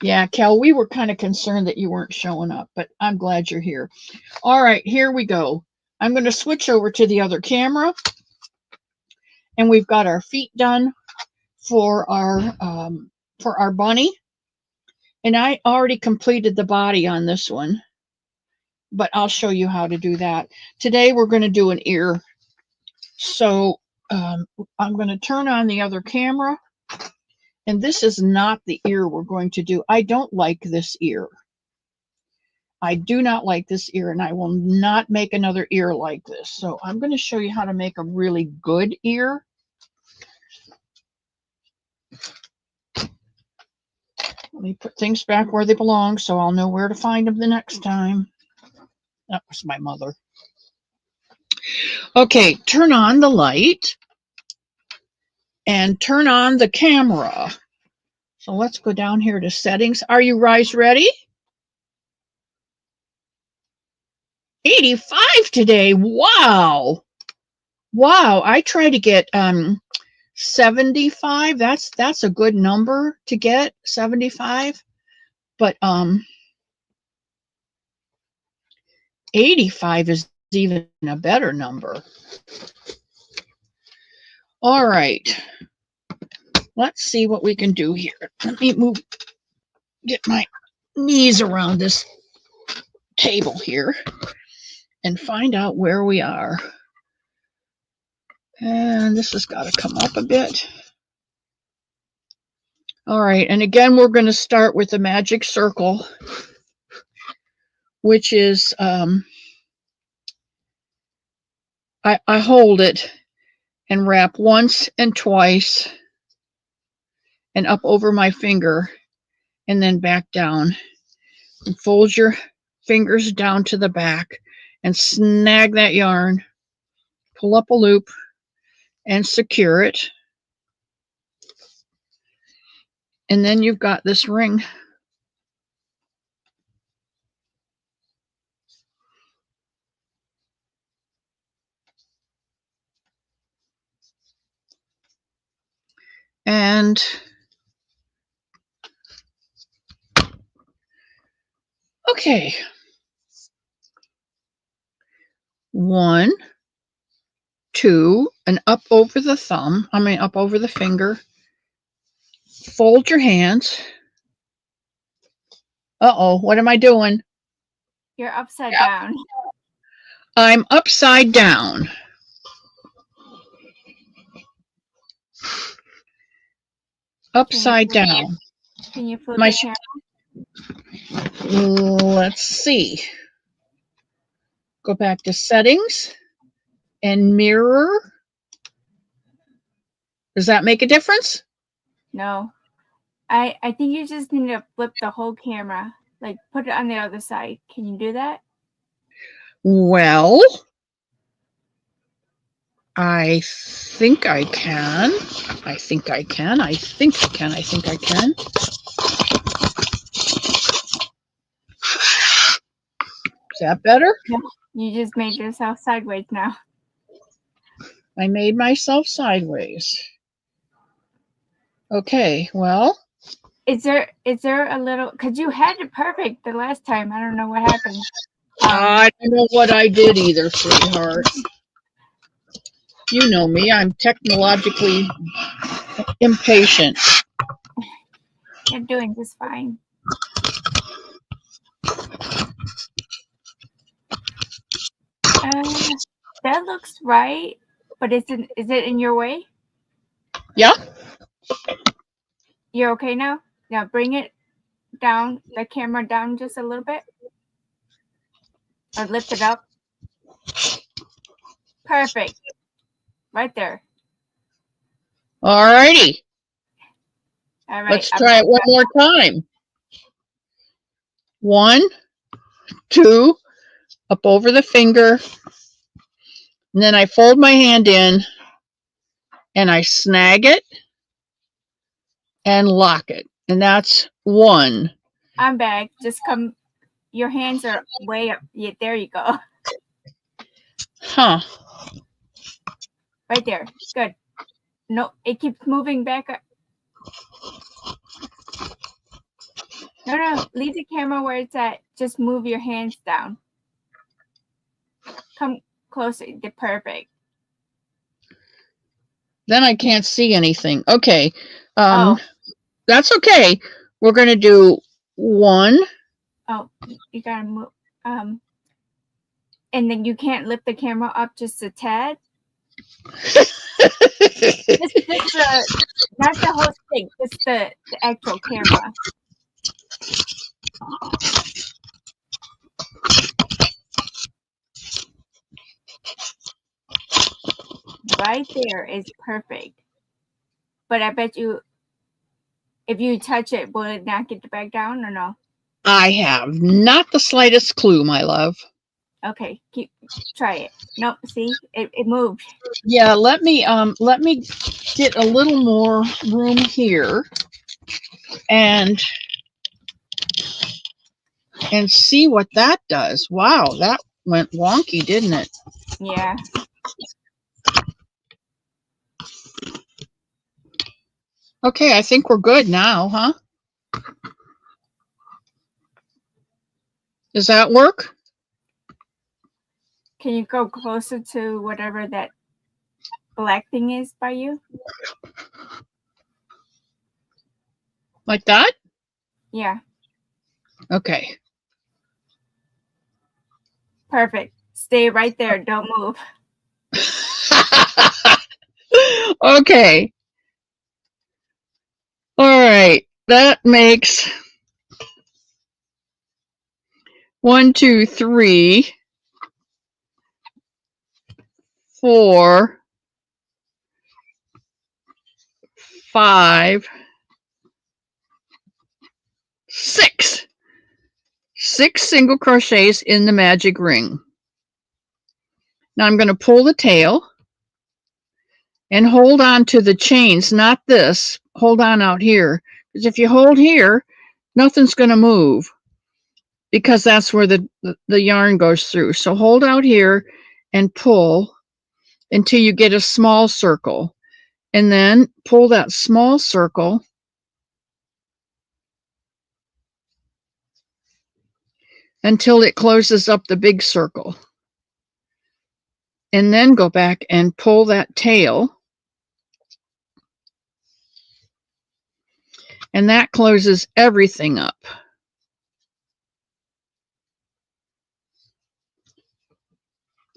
Yeah, Kel, we were kind of concerned that you weren't showing up, but I'm glad you're here. All right, here we go. I'm going to switch over to the other camera, and we've got our feet done for our bunny. And I already completed the body on this one, but I'll show you how to do that. Today we're going to do an ear. So I'm going to turn on the other camera, and this is not the ear we're going to do. I don't like this ear. I do not like this ear, and I will not make another ear like this. So I'm going to show you how to make a really good ear. Let me put things back where they belong so I'll know where to find them the next time. That was my mother. Okay, turn on the light and turn on the camera. So let's go down here to settings. Are you guys ready? 85 today. Wow. Wow. I try to get 75. That's a good number to get, 75. But 85 is even a better number. All right. Let's see what we can do here. Let me get my knees around this table here and find out where we are. And this has got to come up a bit. All right, and again, we're going to start with the magic circle, which is, I hold it and wrap once and twice and up over my finger and then back down. And fold your fingers down to the back and snag that yarn, pull up a loop and secure it. And then you've got this ring. And okay. 1, 2, and up over the thumb, up over the finger. Fold your hands. Uh-oh, what am I doing? You're upside down. I'm upside down. Upside down. Can you flip the camera? Let's see. Go back to settings and mirror. Does that make a difference? No. I think you just need to flip the whole camera. Like put it on the other side. Can you do that? Well, I think I can. I think I can. I think I can. I think I can. Is that better? No, you just made yourself sideways now. I made myself sideways. Okay, well. Is there a little, because you had it perfect the last time. I don't know what happened. I don't know what I did either, sweetheart. You know me, I'm technologically impatient. You're doing just fine. That looks right, but is it in your way? Yeah. You're okay now? Now bring it down, the camera down just a little bit. Or lift it up. Perfect. Right there. Alrighty. All right. Let's try it one more time. 1, 2, up over the finger. And then I fold my hand in and I snag it and lock it. And that's 1. I'm back. Just come. Your hands are way up. Yeah, there you go. Huh. Right there. Good. No, it keeps moving back up. No. Leave the camera where it's at. Just move your hands down. Come closer. Perfect. Then I can't see anything. Okay. That's okay. We're going to do 1. Oh, you got to move. And then you can't lift the camera up just a tad. Just not the whole thing, just the actual camera. Right there is perfect. But I bet you, if you touch it, will it not get back down or no? I have not the slightest clue, my love. Okay, try it. Nope, see, it moved. Yeah, let me get a little more room here and see what that does. Wow, that went wonky, didn't it? Yeah. Okay, I think we're good now, huh? Does that work? Can you go closer to whatever that black thing is by you? Like that? Yeah. Okay. Perfect. Stay right there. Don't move. Okay. All right. That makes 1, 2, 3, 4, 5, 6. 6 single crochets in the magic ring. Now I'm going to pull the tail and hold on to the chains, not this. Hold on out here, because if you hold here, nothing's going to move, because that's where the yarn goes through. So hold out here and pull until you get a small circle, and then pull that small circle until it closes up the big circle, and then go back and pull that tail, and that closes everything up.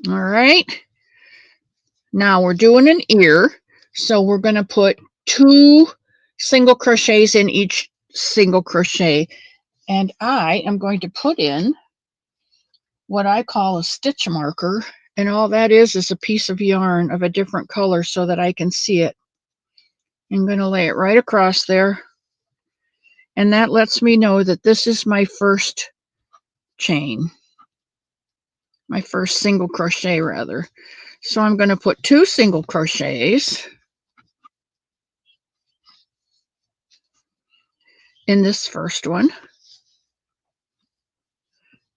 All right, now we're doing an ear, so we're going to put 2 single crochets in each single crochet, and I am going to put in what I call a stitch marker, and all that is a piece of yarn of a different color so that I can see it. I'm going to lay it right across there, and that lets me know that this is my first chain, my first single crochet rather. So I'm going to put 2 single crochets in this first one,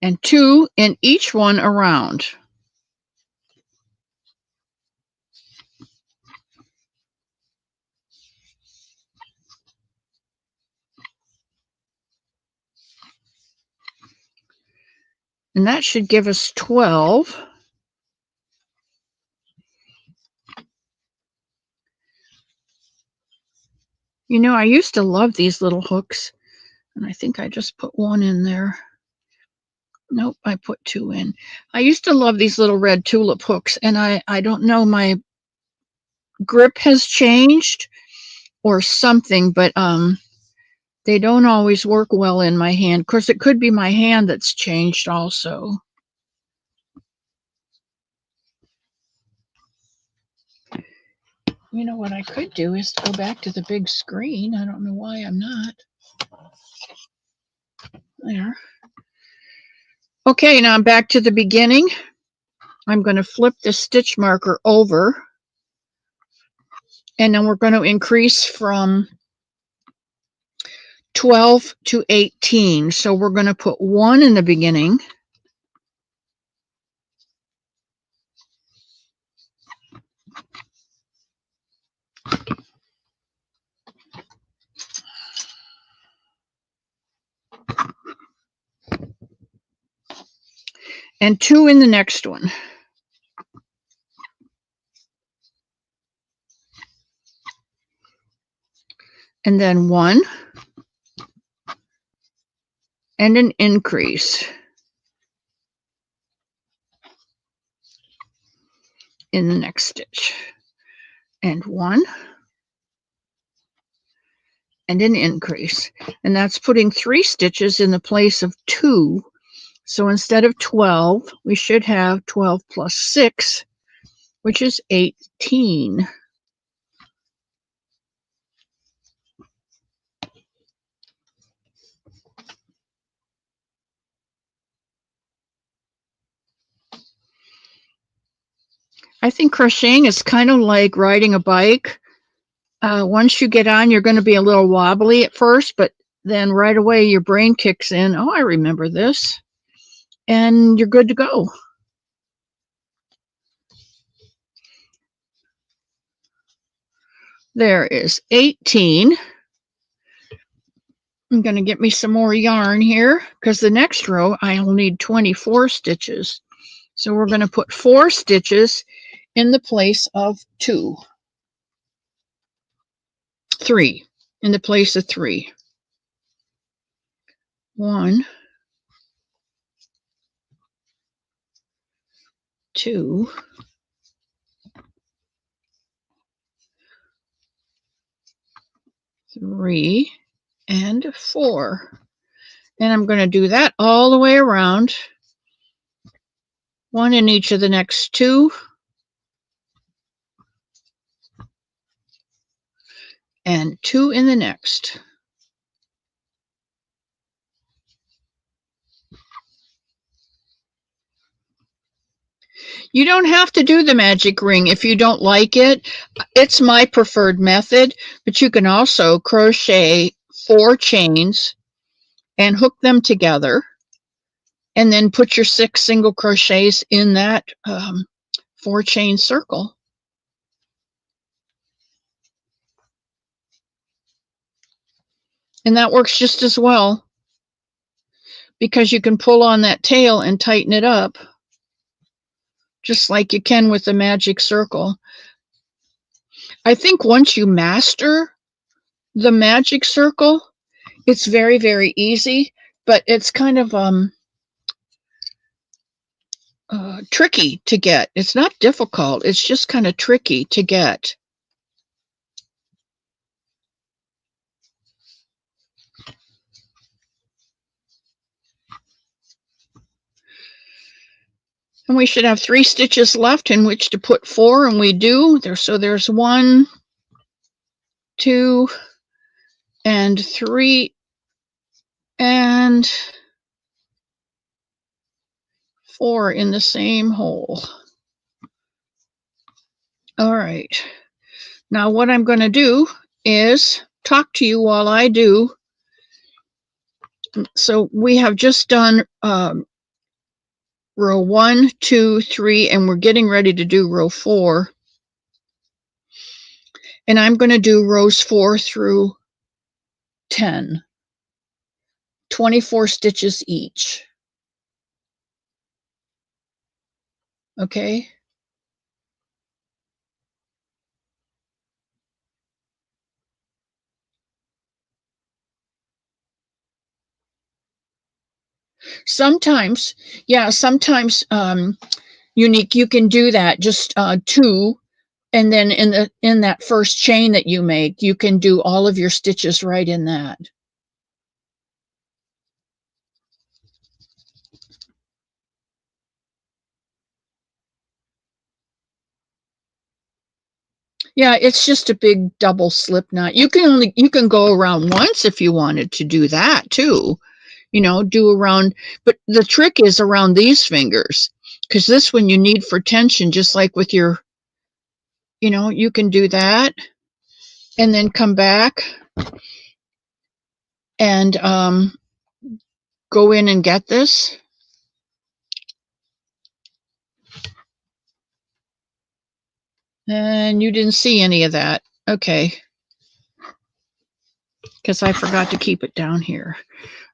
and 2 in each one around. And that should give us 12. You know, I used to love these little hooks, and I think I just put 1 in there. Nope, I put 2 in. I used to love these little red tulip hooks, and I don't know, my grip has changed or something, but they don't always work well in my hand. Of course, it could be my hand that's changed also. You know what I could do is go back to the big screen. I don't know why I'm not. There. Okay, now I'm back to the beginning. I'm going to flip the stitch marker over, and then we're going to increase from 12 to 18. So we're going to put 1 in the beginning. And 2 in the next one. And then 1 and an increase in the next stitch, and 1 and an increase, and that's putting 3 stitches in the place of 2. So instead of 12, we should have 12 plus 6, which is 18. I think crocheting is kind of like riding a bike. Once you get on, you're going to be a little wobbly at first, but then right away your brain kicks in. Oh, I remember this. And you're good to go. There is 18. I'm going to get me some more yarn here, because the next row I'll need 24 stitches. So we're going to put 4 stitches in the place of 2. 3 in the place of 3. 1, 2, 3, and 4. And I'm going to do that all the way around. 1 in each of the next 2. And 2 in the next. You don't have to do the magic ring if you don't like it. It's my preferred method, but you can also crochet 4 chains and hook them together, and then put your 6 single crochets in that 4 chain circle. And that works just as well, because you can pull on that tail and tighten it up just like you can with the magic circle. I think once you master the magic circle, it's very, very easy, but it's kind of tricky to get. It's not difficult, it's just kind of tricky to get. And we should have 3 stitches left in which to put 4, and we do. So there's 1, 2, and 3, and 4 in the same hole. All right. Now what I'm going to do is talk to you while I do. So we have just done row 1, 2, 3, and we're getting ready to do row 4. And I'm going to do rows 4 through 10, 24 stitches each. Okay. Sometimes, yeah, sometimes Unique, you can do that, just 2, and then in that first chain that you make, you can do all of your stitches right in that. Yeah, it's just a big double slip knot. You can go around once if you wanted to do that too. You know, do around, but the trick is around these fingers, because this one you need for tension, just like with your, you can do that and then come back and go in and get this. And you didn't see any of that. Okay. Because I forgot to keep it down here.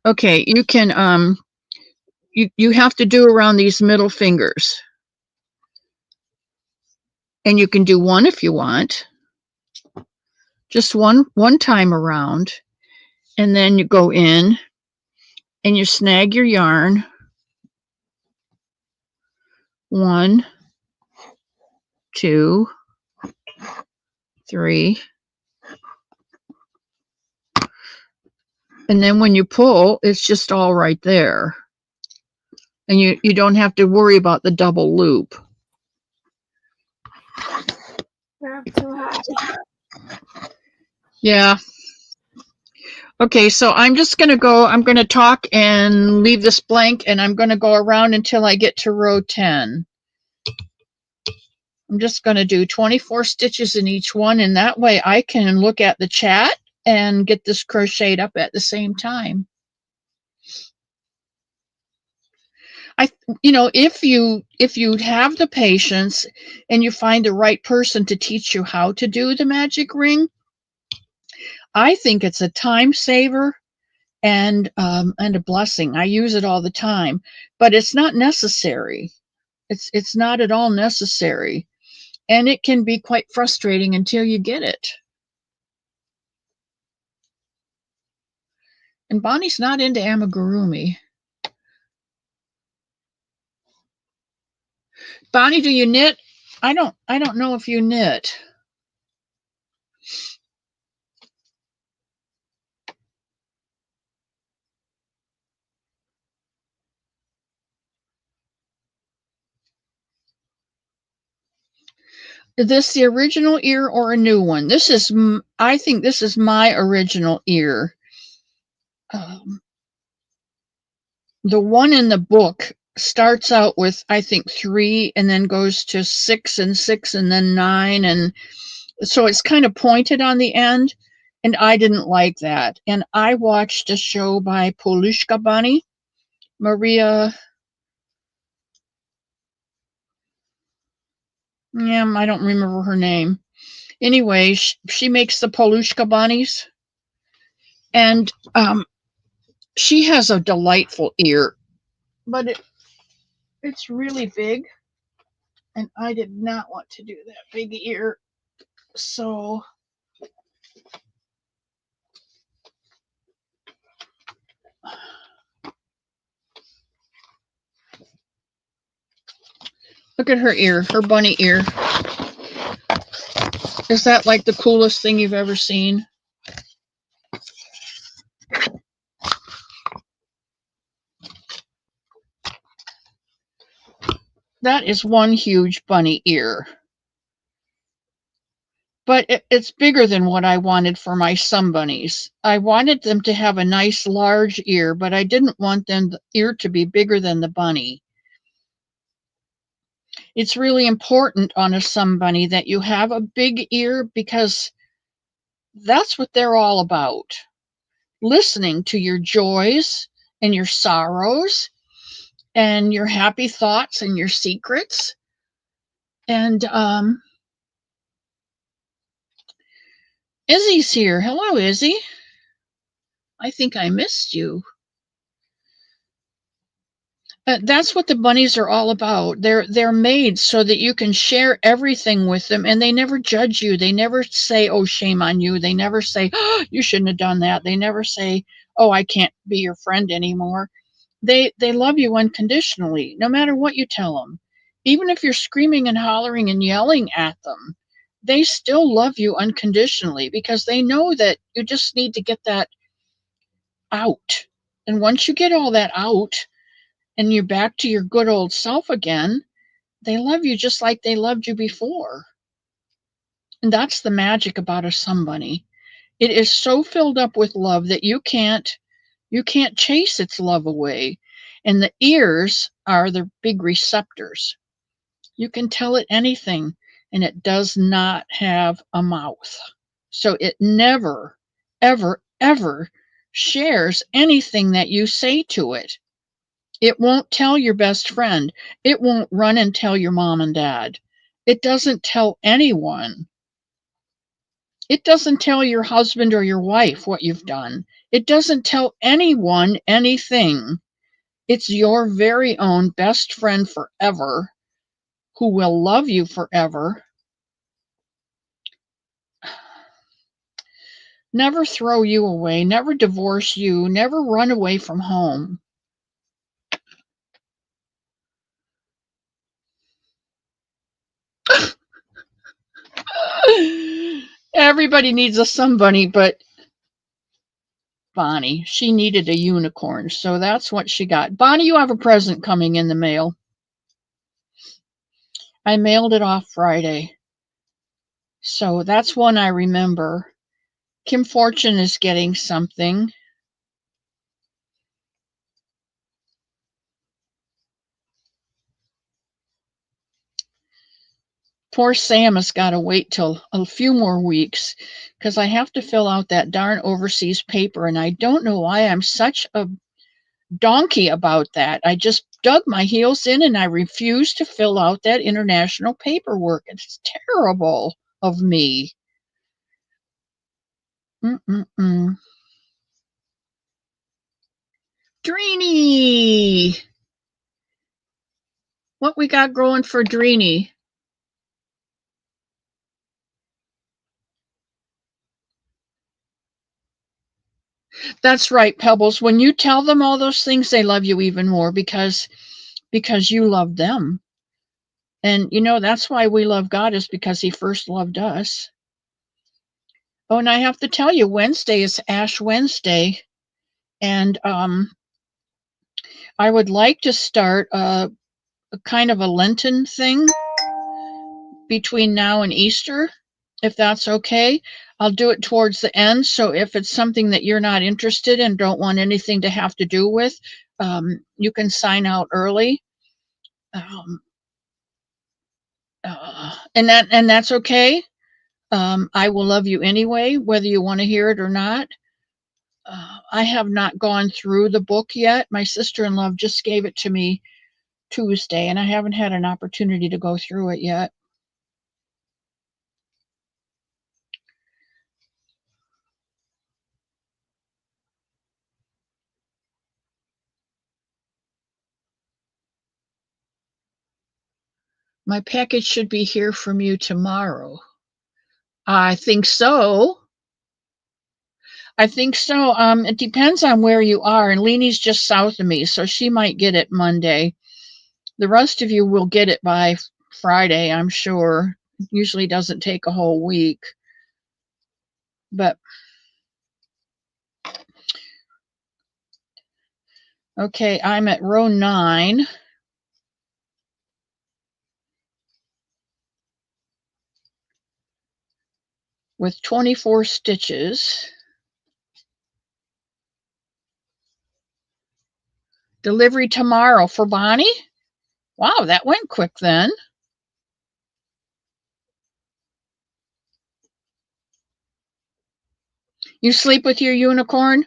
Okay, you can, you have to do around these middle fingers. And you can do one if you want. Just one time around. And then you go in and you snag your yarn. 1, 2, 3. And then when you pull, it's just all right there. And you don't have to worry about the double loop. Too high. Yeah. Okay, so I'm just going to go, I'm going to talk and leave this blank, and I'm going to go around until I get to row 10. I'm just going to do 24 stitches in each one, and that way I can look at the chat and get this crocheted up at the same time. If you have the patience and you find the right person to teach you how to do the magic ring, I think it's a time saver and a blessing. I use it all the time, but it's not necessary. It's not at all necessary, and it can be quite frustrating until you get it. And Bonnie's not into amigurumi. Bonnie, do you knit? I don't know if you knit. Is this the original ear or a new one? This is, I think this is my original ear. The one in the book starts out with, I think, 3 and then goes to 6 and 6 and then 9. And so it's kind of pointed on the end. And I didn't like that. And I watched a show by Polushka Bunny, Maria. Yeah, I don't remember her name. Anyway, she makes the Polushka bunnies. And she has a delightful ear, but it's really big. And I did not want to do that big ear. So look at her ear, her bunny ear. Is that like the coolest thing you've ever seen? That is one huge bunny ear. But it's bigger than what I wanted for my Somebunnies. I wanted them to have a nice large ear, but I didn't want the ear to be bigger than the bunny. It's really important on a Somebunny that you have a big ear because that's what they're all about. Listening to your joys and your sorrows and your happy thoughts and your secrets. And Izzy's here. Hello, Izzy. I think I missed you. That's what the bunnies are all about. They're made so that you can share everything with them, and they never judge you. They never say, "Oh, shame on you." They never say, "Oh, you shouldn't have done that." They never say, "Oh, I can't be your friend anymore." They love you unconditionally, no matter what you tell them. Even if you're screaming and hollering and yelling at them, they still love you unconditionally because they know that you just need to get that out. And once you get all that out and you're back to your good old self again, they love you just like they loved you before. And that's the magic about a Somebunny. It is so filled up with love that you can't chase its love away. And the ears are the big receptors. You can tell it anything, and it does not have a mouth. So it never, ever, ever shares anything that you say to it. It won't tell your best friend. It won't run and tell your mom and dad. It doesn't tell anyone. It doesn't tell your husband or your wife what you've done. It doesn't tell anyone anything. It's your very own best friend forever who will love you forever. Never throw you away, never divorce you, never run away from home. Everybody needs a Somebunny, but Bonnie, she needed a unicorn, so that's what she got. Bonnie, you have a present coming in the mail. I mailed it off Friday. So that's one I remember. Kim Fortune is getting something. Poor Sam has got to wait till a few more weeks because I have to fill out that darn overseas paper, and I don't know why I'm such a donkey about that. I just dug my heels in and I refuse to fill out that international paperwork. It's terrible of me. Dreeny! What we got growing for Dreeny? That's right, Pebbles. When you tell them all those things, they love you even more because you love them. And you know, that's why we love God, is because he first loved us. Oh, and I have to tell you, Wednesday is Ash Wednesday. And I would like to start a kind of a Lenten thing between now and Easter, if that's okay. I'll do it towards the end. So if it's something that you're not interested in, don't want anything to have to do with, you can sign out early. Um, and that's okay. I will love you anyway, whether you want to hear it or not. I have not gone through the book yet. My sister-in-law just gave it to me Tuesday, and I haven't had an opportunity to go through it yet. My package should be here from you tomorrow. I think so. I think so. It depends on where you are, and Leanie's just south of me, so she might get it Monday. The rest of you will get it by Friday, I'm sure. It usually doesn't take a whole week. But okay, I'm at row 9. With 24 stitches. Delivery tomorrow for Bonnie? Wow, that went quick then. You sleep with your unicorn?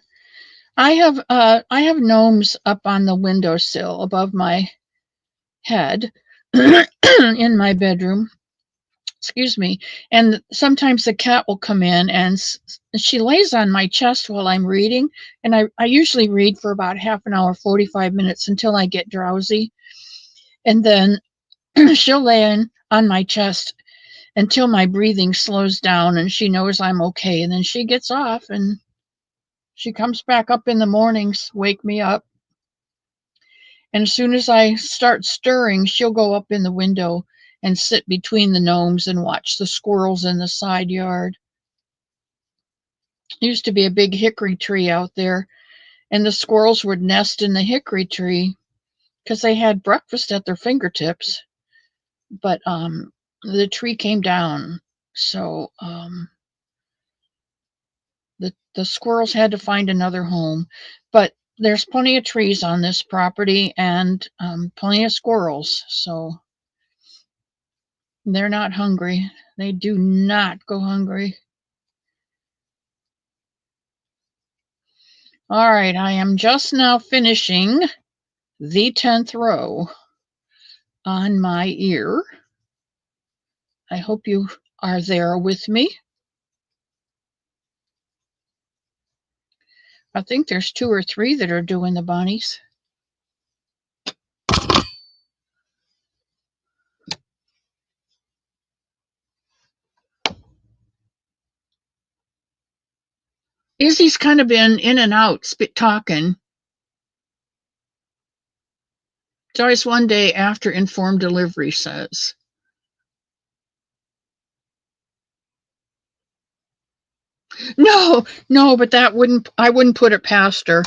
I have gnomes up on the windowsill above my head in my bedroom. Excuse me. And sometimes the cat will come in and she lays on my chest while I'm reading. And I usually read for about half an hour, 45 minutes until I get drowsy. And then she'll lay on my chest until my breathing slows down and she knows I'm okay. And then she gets off and she comes back up in the mornings, wake me up. And as soon as I start stirring, she'll go up in the window and sit between the gnomes and watch the squirrels in the side yard. There used to be a big hickory tree out there, and the squirrels would nest in the hickory tree because they had breakfast at their fingertips. But the tree came down, so the squirrels had to find another home. But there's plenty of trees on this property and plenty of squirrels, so they're not hungry. They do not go hungry. All right, I am just now finishing the 10th row on my ear. I hope you are there with me. I think there's 2 or 3 that are doing the bunnies. Izzy's kind of been in and out, talking. It's always one day after informed delivery says. No, but I wouldn't put it past her.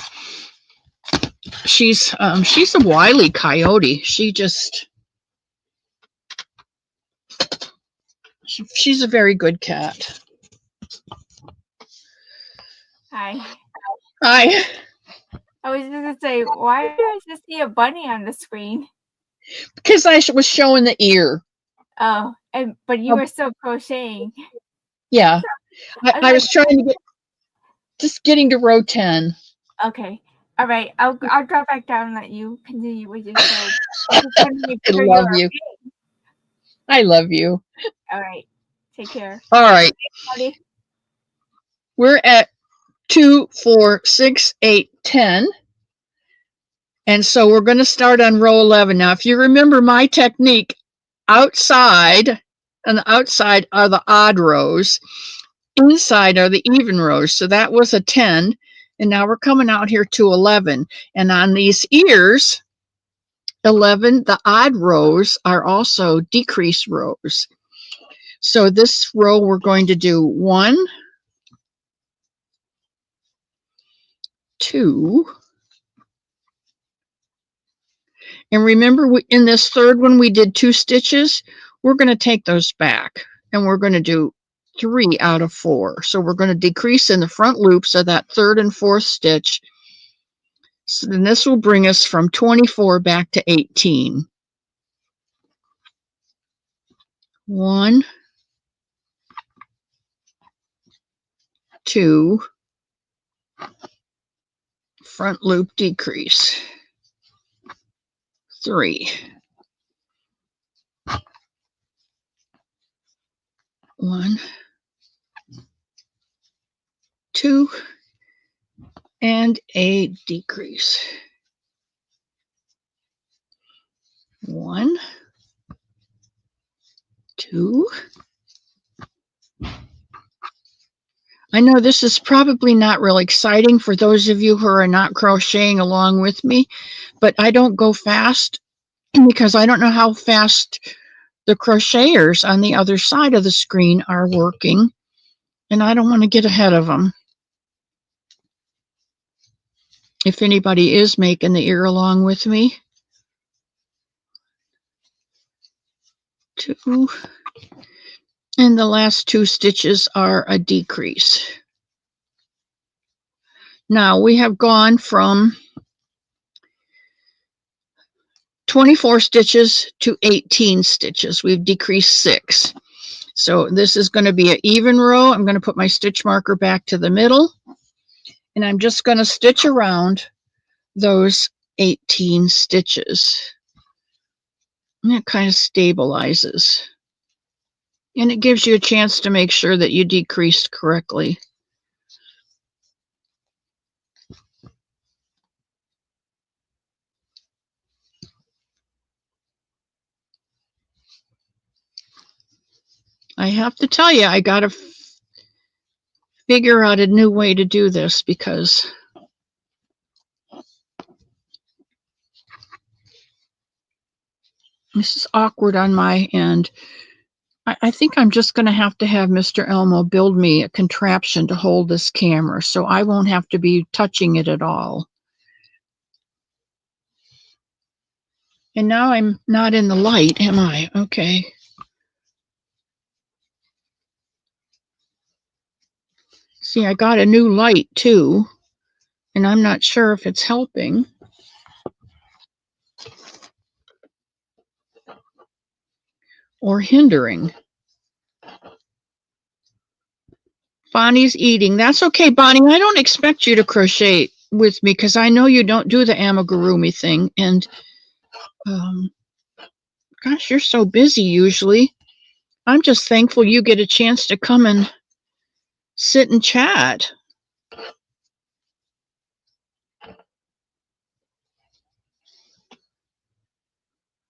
She's a wily coyote. She's a very good cat. Hi. Hi. I was going to say, why do I just see a bunny on the screen? Because I was showing the ear. Oh, but you were still crocheting. Yeah. I was trying to getting to row 10. Okay. All right. I'll drop back down and let you continue with your show. I love you. Okay. I love you. All right. Take care. All right. Hey, we're at 2, 4, 6, 8, 10. And so we're going to start on row 11. Now, if you remember my technique, outside, on the outside are the odd rows. Inside are the even rows. So that was a 10. And now we're coming out here to 11. And on these ears, 11, the odd rows are also decreased rows. So this row we're going to do 1, 2. And remember, in this third one, we did 2 stitches. We're going to take those back, and we're going to do 3 out of 4. So we're going to decrease in the front loops of that 3rd and 4th stitch. So then this will bring us from 24 back to 18. 1, 2, front loop decrease, 3, 1, 2, and a decrease, 1, 2. I know this is probably not real exciting for those of you who are not crocheting along with me, but I don't go fast because I don't know how fast the crocheters on the other side of the screen are working, and I don't want to get ahead of them. If anybody is making the ear along with me. 2, and the last 2 stitches are a decrease. Now we have gone from 24 stitches to 18 stitches. We've decreased 6. So this is going to be an even row. I'm going to put my stitch marker back to the middle, and I'm just going to stitch around those 18 stitches. And it kind of stabilizes. And it gives you a chance to make sure that you decreased correctly. I have to tell you, I got to figure out a new way to do this because this is awkward on my end. I think I'm just going to have Mr. Elmo build me a contraption to hold this camera so I won't have to be touching it at all. And now I'm not in the light, am I? Okay. See, I got a new light too, and I'm not sure if it's helping or hindering. Bonnie's eating. That's okay, Bonnie. I don't expect you to crochet with me because I know you don't do the amigurumi thing. And gosh, you're so busy usually. I'm just thankful you get a chance to come and sit and chat.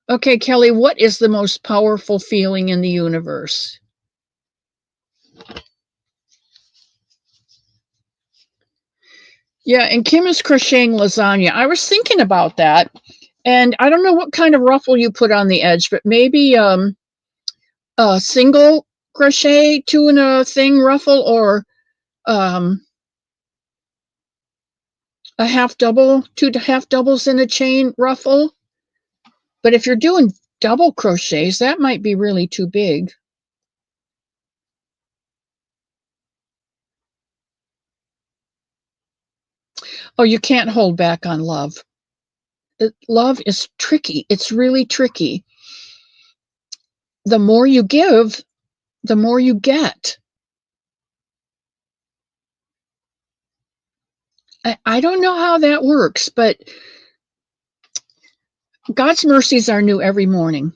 Okay, Kelly, what is the most powerful feeling in the universe? Yeah, and Kim is crocheting lasagna. I was thinking about that, and I don't know what kind of ruffle you put on the edge, but maybe a single crochet 2 in a thing ruffle, or a half double, 2 half doubles in a chain ruffle. But if you're doing double crochets, that might be really too big. Oh, you can't hold back on love. Love is tricky. It's really tricky. The more you give, the more you get. I don't know how that works, but God's mercies are new every morning.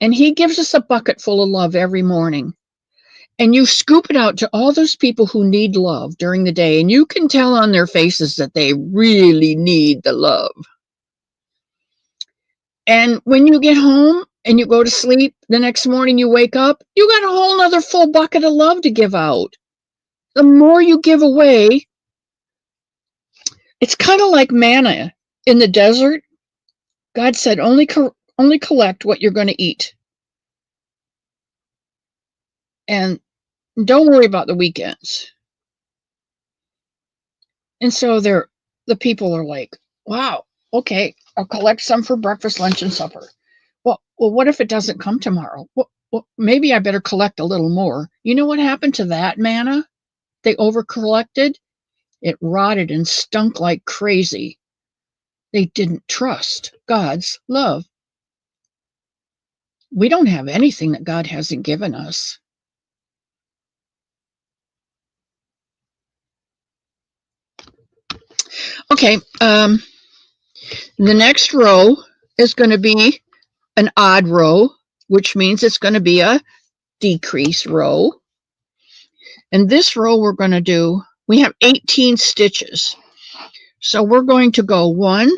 And he gives us a bucket full of love every morning. And you scoop it out to all those people who need love during the day. And you can tell on their faces that they really need the love. And when you get home and you go to sleep, the next morning you wake up, you got a whole nother full bucket of love to give out. The more you give away, it's kind of like manna in the desert. God said, only collect what you're going to eat. And don't worry about the weekends. And so the people are like, wow, okay, I'll collect some for breakfast, lunch, and supper. Well, what if it doesn't come tomorrow? Well, maybe I better collect a little more. You know what happened to that manna? They over-collected. It rotted and stunk like crazy. They didn't trust God's love. We don't have anything that God hasn't given us. Okay, the next row is going to be an odd row, which means it's going to be a decrease row. And this row we're going to do, we have 18 stitches. So we're going to go 1,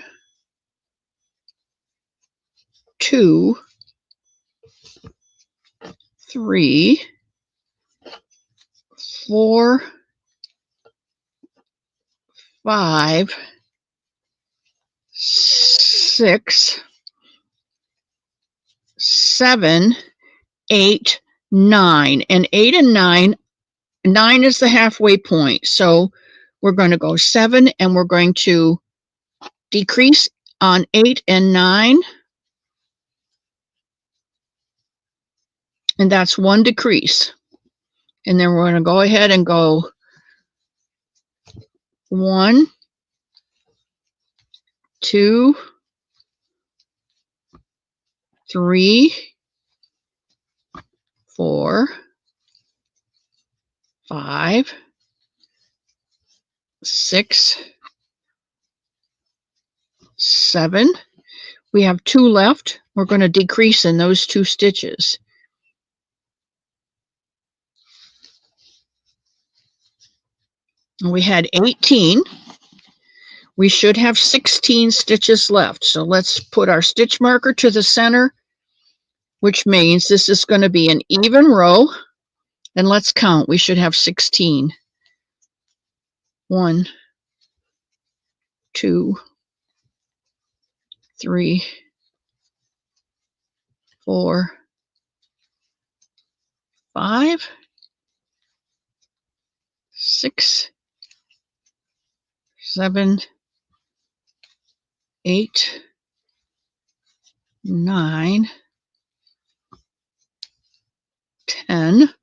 2, 3, 4, 5, 6, 7, 8, 9. And 8 and 9, 9 is the halfway point. So we're going to go 7 and we're going to decrease on 8 and 9. And that's one decrease. And then we're going to go ahead and go 1, 2, 3, 4, 5, 6, 7. We have 2 left. We're going to decrease in those 2 stitches. And we had 18. We should have 16 stitches left. So let's put our stitch marker to the center, which means this is going to be an even row. And let's count. We should have 16. 1, 2, 3, 4, 5, 6, 7, 8, 9, 10,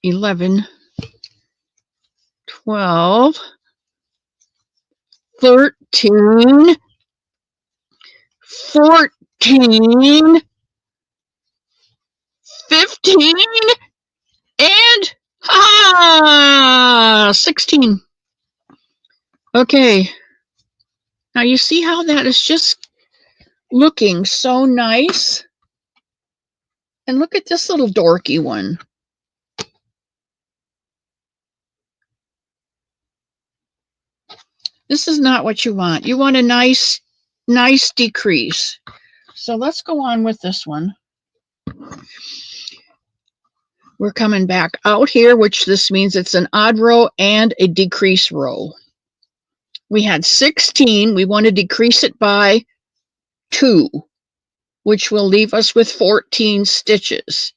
11, 12, 13, 14, 15, and 16. Okay. Now you see how that is just looking so nice? And look at this little dorky one. This is not what you want. You want a nice decrease. So let's go on with this one. We're coming back out here, which this means it's an odd row and a decrease row. We had 16. We want to decrease it by 2, which will leave us with 14 stitches.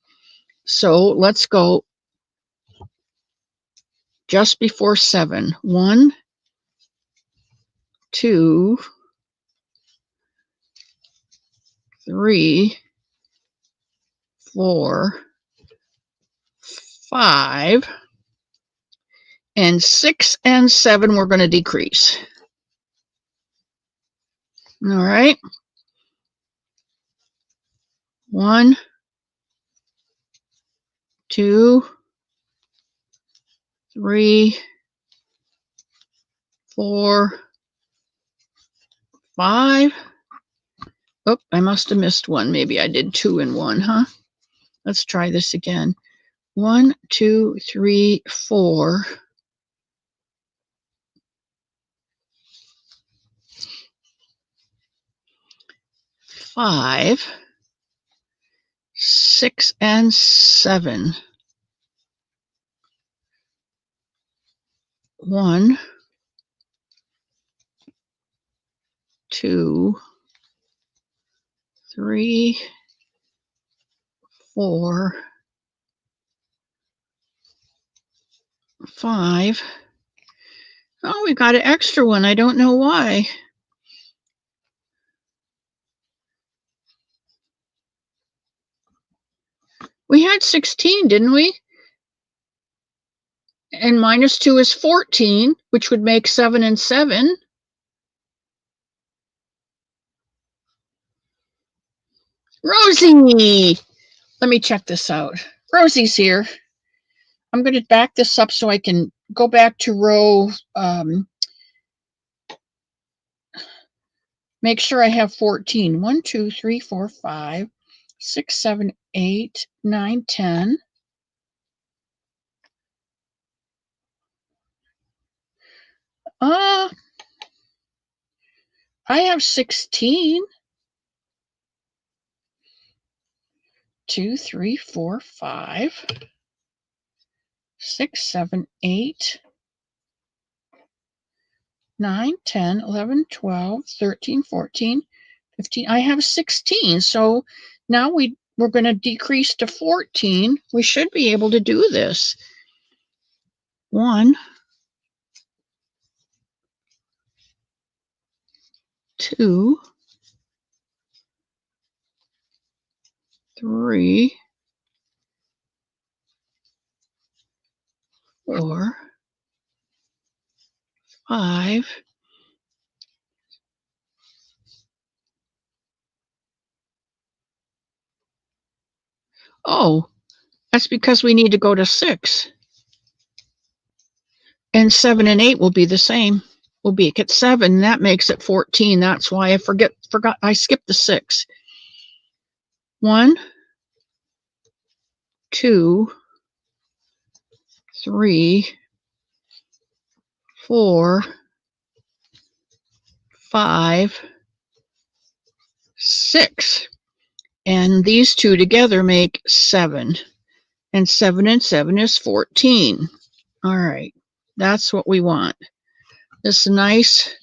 So let's go just before 7. 1, 2, 3, 4, 5, and 6 and 7 we're going to decrease. All right. 1, 2, 3, 4, 5. Oh, I must have missed one. Maybe I did 2 and 1, huh? Let's try this again. 1, 2, 3, 4. 5, 6, and 7. 1, 2, 3, 4, 5. Oh, we got an extra one. I don't know why. We had 16, didn't we? And minus 2 is 14, which would make 7 and 7. Rosie, let me check this out. Rosie's here. I'm going to back this up so I can go back to row. Make sure I have 14. 1, 2, 3, 4, 5, 6, 7, 8, 9, 10. I have 16. 2, 3, 4, 5, 6, 7, 8, 9, 10, 11, 12, 13, 14, 15. I have 16. So now we're going to decrease to 14. We should be able to do this. 1, 2, 3, 4, 5. Oh, that's because we need to go to 6. And 7 and 8 will be the same. We'll be at 7. That makes it 14. That's why I forgot. I skipped the 6. 1, 2, 3, 4, 5, 6. And these two together make 7. And 7 and 7 is 14. All right. That's what we want. This nice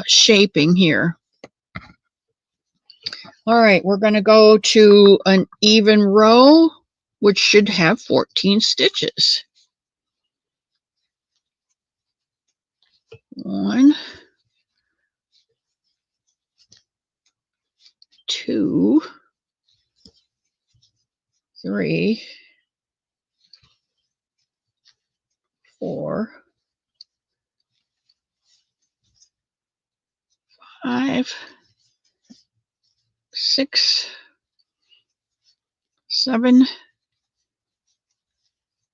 shaping here. All right. We're going to go to an even row, which should have 14 stitches. 1, 2, 3, 4, 5, 6, 7,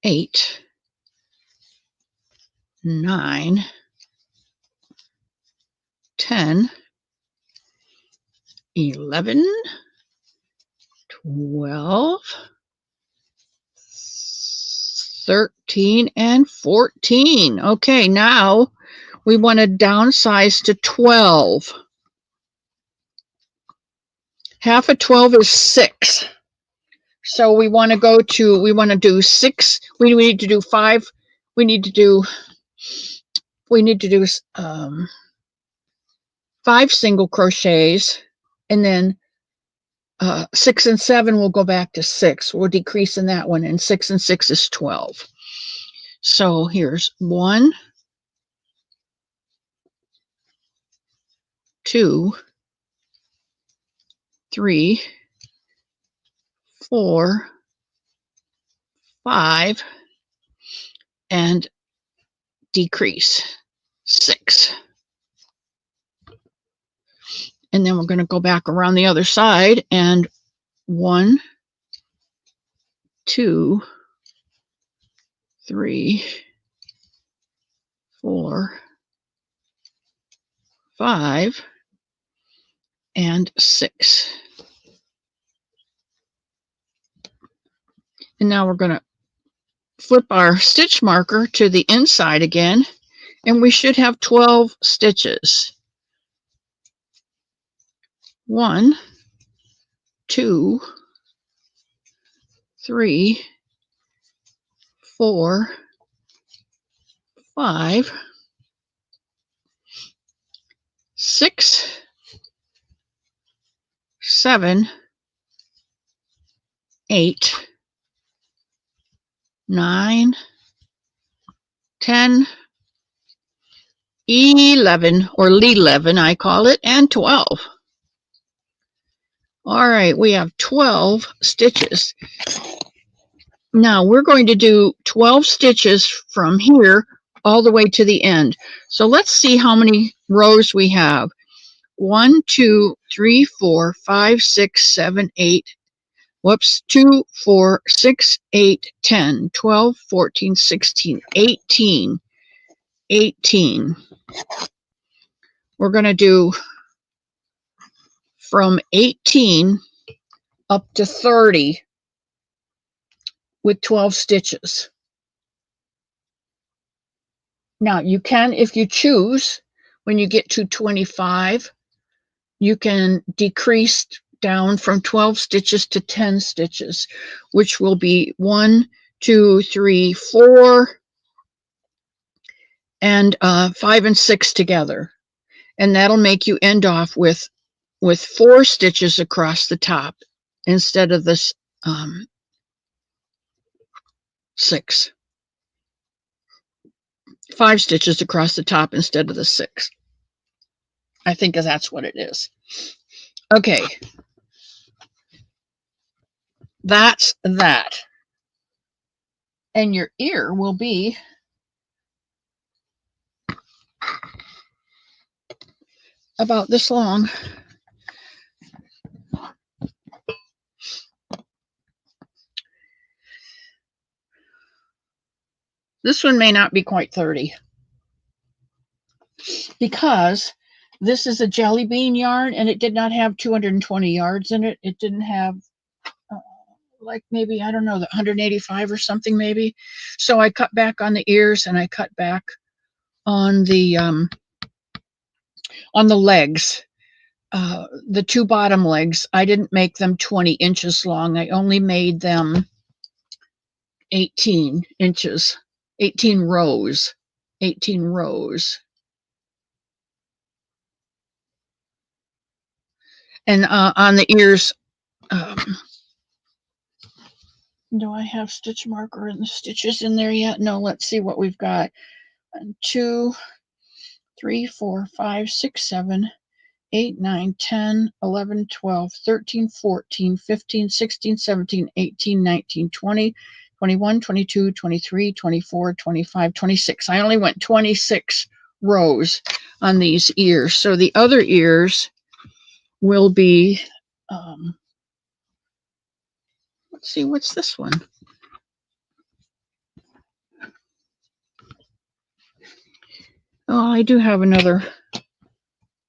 8, 9, 10, 11, 12, 13, and 14. Okay, now we want to downsize to 12. Half of 12 is 6. So we want to do 6. We need to do 5. We need to do 5 single crochets, and then 6 and 7 will go back to 6. We'll decrease in that one, and 6 and 6 is 12. So here's 1, 2, 3, 4, 5, and decrease 6. And then we're going to go back around the other side, and 1, 2, 3, 4, 5, and 6. And now we're going to flip our stitch marker to the inside again, and we should have 12 stitches. 1, 2, 3, 4, 5, 6, 7, 8, 9, 10, 11, or 11 I call it, and 12. All right, we have 12 stitches. Now we're going to do 12 stitches from here all the way to the end. So let's see how many rows we have. 1, 2, 3, 4, 5, 6, 7, 8. Whoops, 2, 4, 6, 8, 10, 12, 14, 16, 18. 18. We're going to do from 18 up to 30 with 12 stitches. Now you can, if you choose, when you get to 25, you can decrease down from 12 stitches to 10 stitches, which will be 1, 2, 3, 4, and 5 and 6 together. And that'll make you end off with 4 stitches across the top instead of this 6. 5 stitches across the top instead of the 6. I think that's what it is. Okay. That's that. And your ear will be about this long. This one may not be quite 30 because this is a jelly bean yarn and it did not have 220 yards in it. It didn't have like maybe, I don't know, 185 or something maybe. So I cut back on the ears and I cut back on the legs. The 2 bottom legs, I didn't make them 20 inches long. I only made them 18 inches, 18 rows, 18 rows. And on the ears, do I have stitch marker and the stitches in there yet? No, let's see what we've got. 1, 2, 3, 4, 5, 6, 7, 8, 9, 10, 11, 12, 13, 14, 15, 16, 17, 18, 19, 20, 21, 22, 23, 24, 25, 26. I only went 26 rows on these ears. So the other ears will be, let's see, what's this one? Oh, I do have another.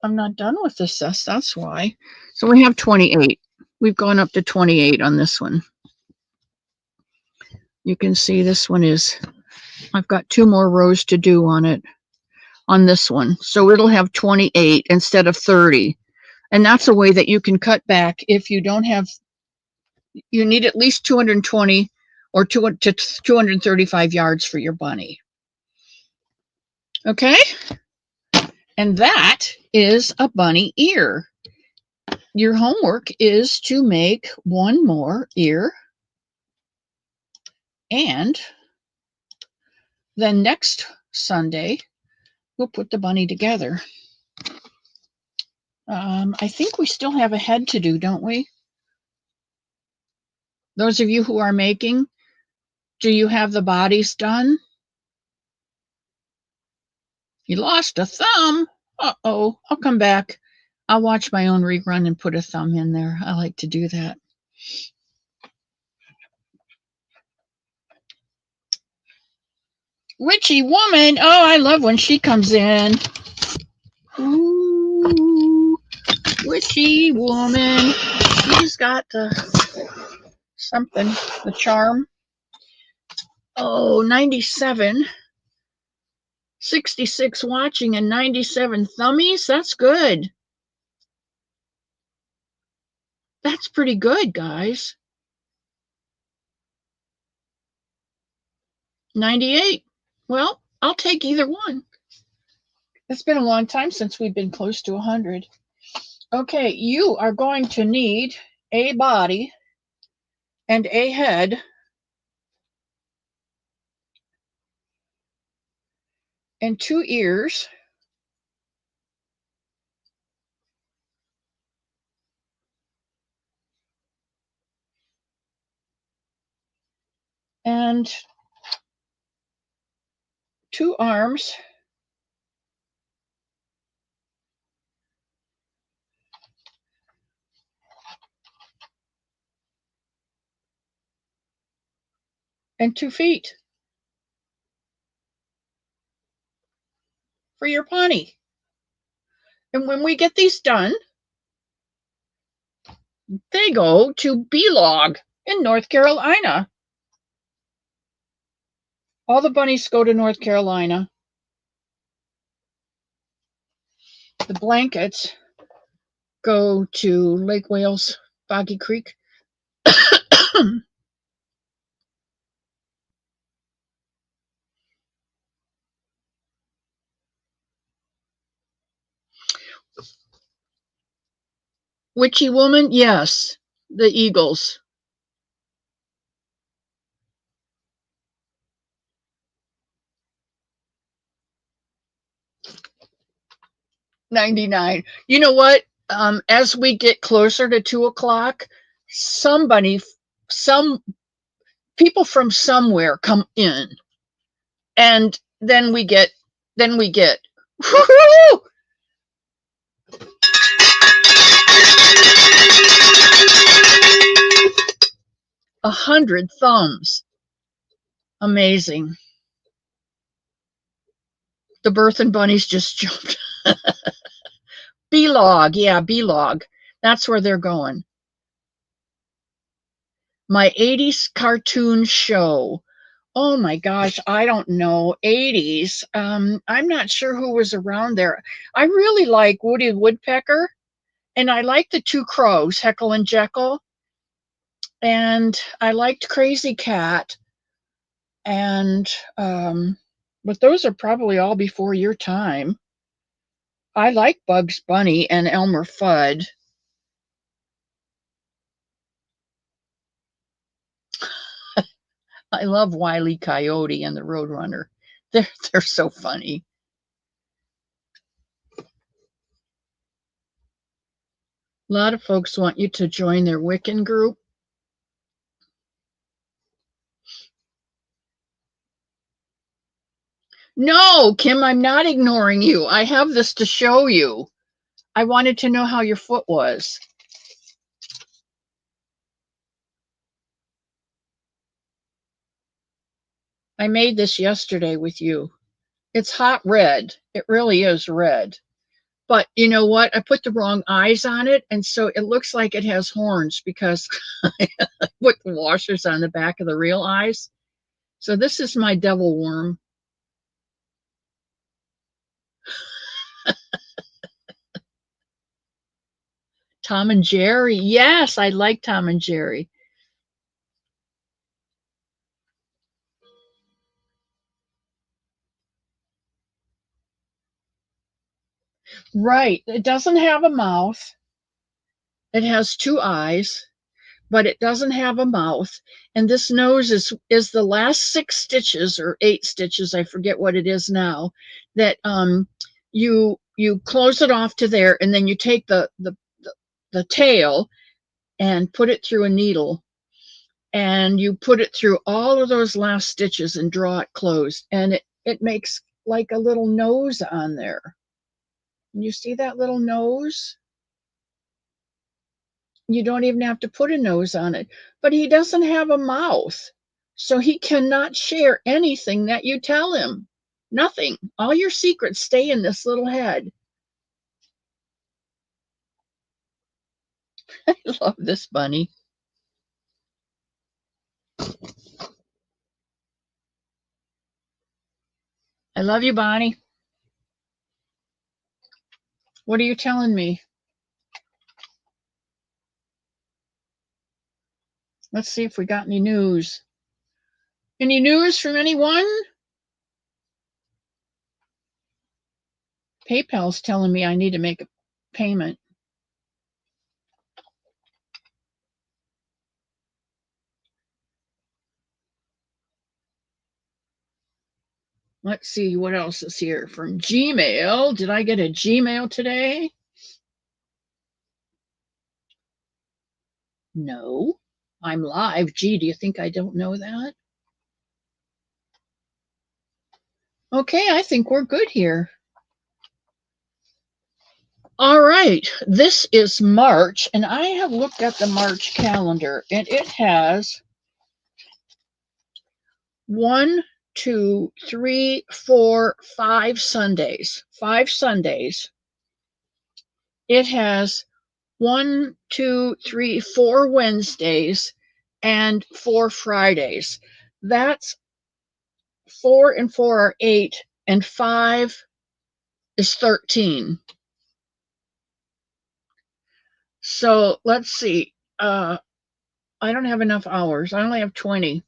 I'm not done with this. That's why. So we have 28. We've gone up to 28 on this one. You can see this one is, I've got 2 more rows to do on it, on this one. So it'll have 28 instead of 30. And that's a way that you can cut back if you don't have, you need at least 220 or 235 yards for your bunny. Okay? And that is a bunny ear. Your homework is to make 1 more ear. And then next Sunday, we'll put the bunny together. I think we still have a head to do, don't we? Those of you who are making, do you have the bodies done? You lost a thumb. Uh-oh, I'll come back. I'll watch my own rerun and put a thumb in there. I like to do that. Witchy woman. Oh, I love when she comes in. Ooh, witchy woman. She's got something, the charm. Oh, 97. 66 watching and 97 thummies. That's good. That's pretty good, guys. 98. Well, I'll take either one. It's been a long time since we've been close to 100. Okay, you are going to need a body and a head and 2 ears and 2 arms and 2 feet for your pony. And when we get these done, they go to B-Log in North Carolina. All the bunnies go to North Carolina. The blankets go to Lake Wales, Boggy Creek. Witchy Woman? Yes, the Eagles. $99. You know what? As we get closer to 2 o'clock, some people from somewhere come in, and then we get woo-hoo! 100 thumbs. Amazing. The birthing bunnies just jumped. B-Log, yeah, B-Log. That's where they're going. My 80s cartoon show. Oh my gosh, I don't know. 80s. I'm not sure who was around there. I really like Woody Woodpecker, and I like the 2 crows, Heckle and Jekyll. And I liked Crazy Cat. And but those are probably all before your time. I like Bugs Bunny and Elmer Fudd. I love Wile E. Coyote and the Roadrunner. They're so funny. A lot of folks want you to join their Wiccan group. No, Kim, I'm not ignoring you. I have this to show you. I wanted to know how your foot was. I made this yesterday with you. It's hot red. It really is red. But you know what? I put the wrong eyes on it, and so it looks like it has horns because I put the washers on the back of the real eyes. So this is my devil worm. Tom and Jerry. Yes, I like Tom and Jerry. Right. It doesn't have a mouth. It has 2 eyes, but it doesn't have a mouth. And this nose is the last 6 stitches or 8 stitches, I forget what it is now, that you close it off to there, and then you take the tail and put it through a needle, and you put it through all of those last stitches and draw it closed, and it makes like a little nose on there. You see that little nose? You don't even have to put a nose on it, but he doesn't have a mouth, so he cannot share anything that you tell him. Nothing. All your secrets stay in this little head. I love this bunny. I love you, Bonnie. What are you telling me? Let's see if we got any news. Any news from anyone? PayPal's telling me I need to make a payment. Let's see what else is here from Gmail. Did I get a Gmail today? No. I'm live. Gee, do you think I don't know that? Okay, I think we're good here. All right, this is March, and I have looked at the March calendar, and it has 1, 2, 3, 4, 5 Sundays. 5 Sundays. It has 1, 2, 3, 4 Wednesdays and 4 Fridays. That's 4 and 4 are 8, and 5 is 13. So let's see. I don't have enough hours. I only have 20.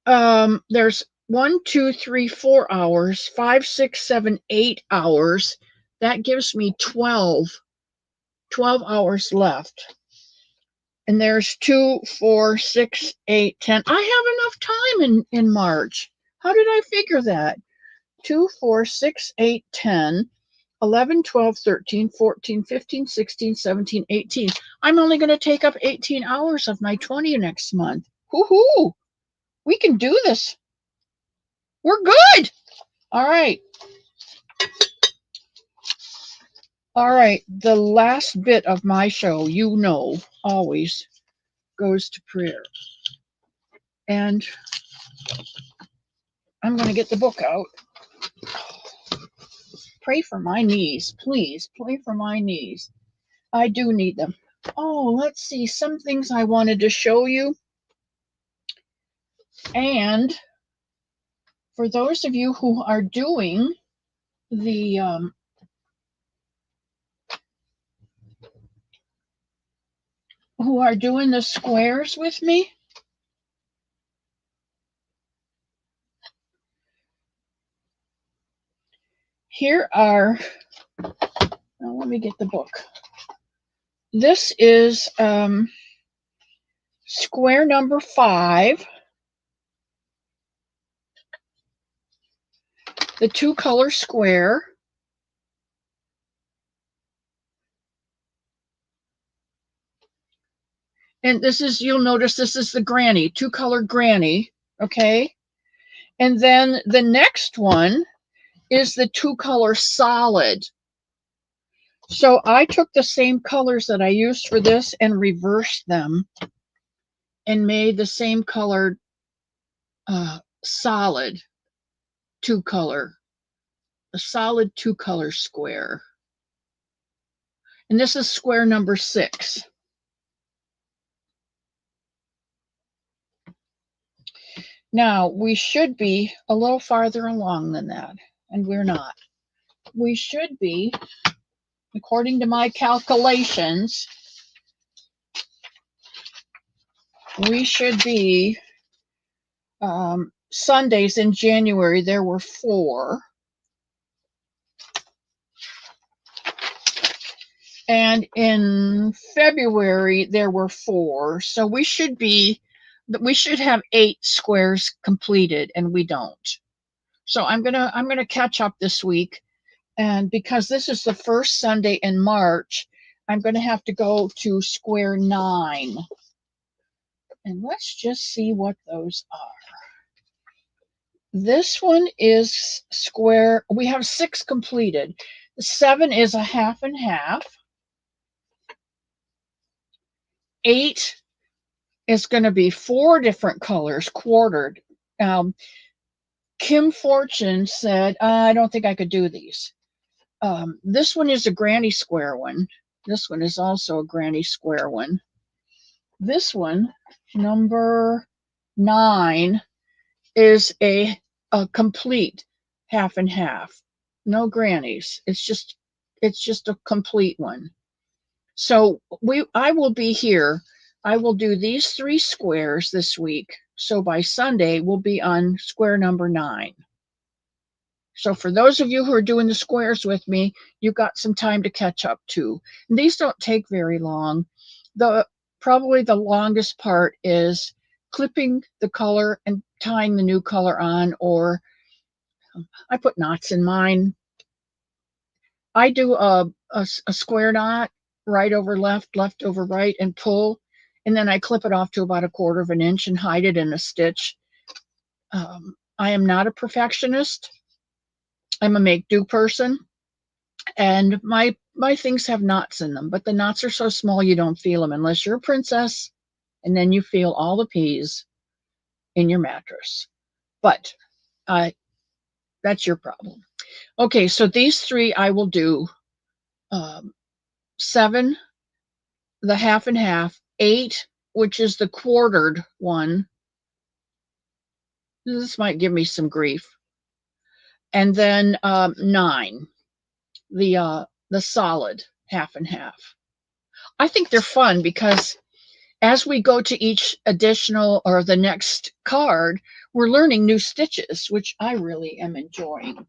There's 1, 2, 3, 4 hours, 5, 6, 7, 8 hours. That gives me 12 hours left. And there's 2, 4, 6, 8, 10. I have enough time in March. How did I figure that? 2, 4, 6, 8, 10, 11, 12, 13, 14, 15, 16, 17, 18. I'm only going to take up 18 hours of my 20 next month. Woohoo! We can do this. We're good. All right. All right. The last bit of my show, you know, always goes to prayer. And I'm going to get the book out. Pray for my knees, please. Pray for my knees. I do need them. Oh, let's see. Some things I wanted to show you. And for those of you who are doing the squares with me, here are, now let me get the book. This is square number 5, the 2-color square. And this is, you'll notice this is the granny, 2-color granny, okay? And then the next one is the 2-color solid. So I took the same colors that I used for this and reversed them and made the same colored solid 2-color, a solid 2-color square. And this is square number 6. Now, we should be a little farther along than that, and we're not. We should be, according to my calculations, we should be Sundays in January, there were 4. And in February, there were 4. So we should have 8 squares completed, and we don't. So I'm gonna catch up this week, and because this is the first Sunday in March, I'm gonna have to go to square 9. And let's just see what those are. This one is square. We have 6 completed. 7 is a half and half. 8 is going to be 4 different colors quartered. Kim Fortune said, I don't think I could do these. This one is a granny square one. This one is also a granny square one. This one, number 9, is a complete half and half. No grannies. It's just a complete one. So I will be here. I will do these 3 squares this week. So by Sunday, we'll be on square number 9. So for those of you who are doing the squares with me, you've got some time to catch up too. And these don't take very long. Probably the longest part is clipping the color and tying the new color on, or I put knots in mine. I do a square knot, right over left, left over right, and pull, and then I clip it off to about 1/4 of an inch and hide it in a stitch. I am not a perfectionist. I'm a make-do person, and my things have knots in them, but the knots are so small you don't feel them unless you're a princess, and then you feel all the P's. in your mattress. But that's your problem. Okay, so these three I will do 7, the half and half, 8, which is the quartered one. This might give me some grief. And then 9, the solid half and half. I think they're fun because as we go to each additional or the next card, we're learning new stitches, which I really am enjoying.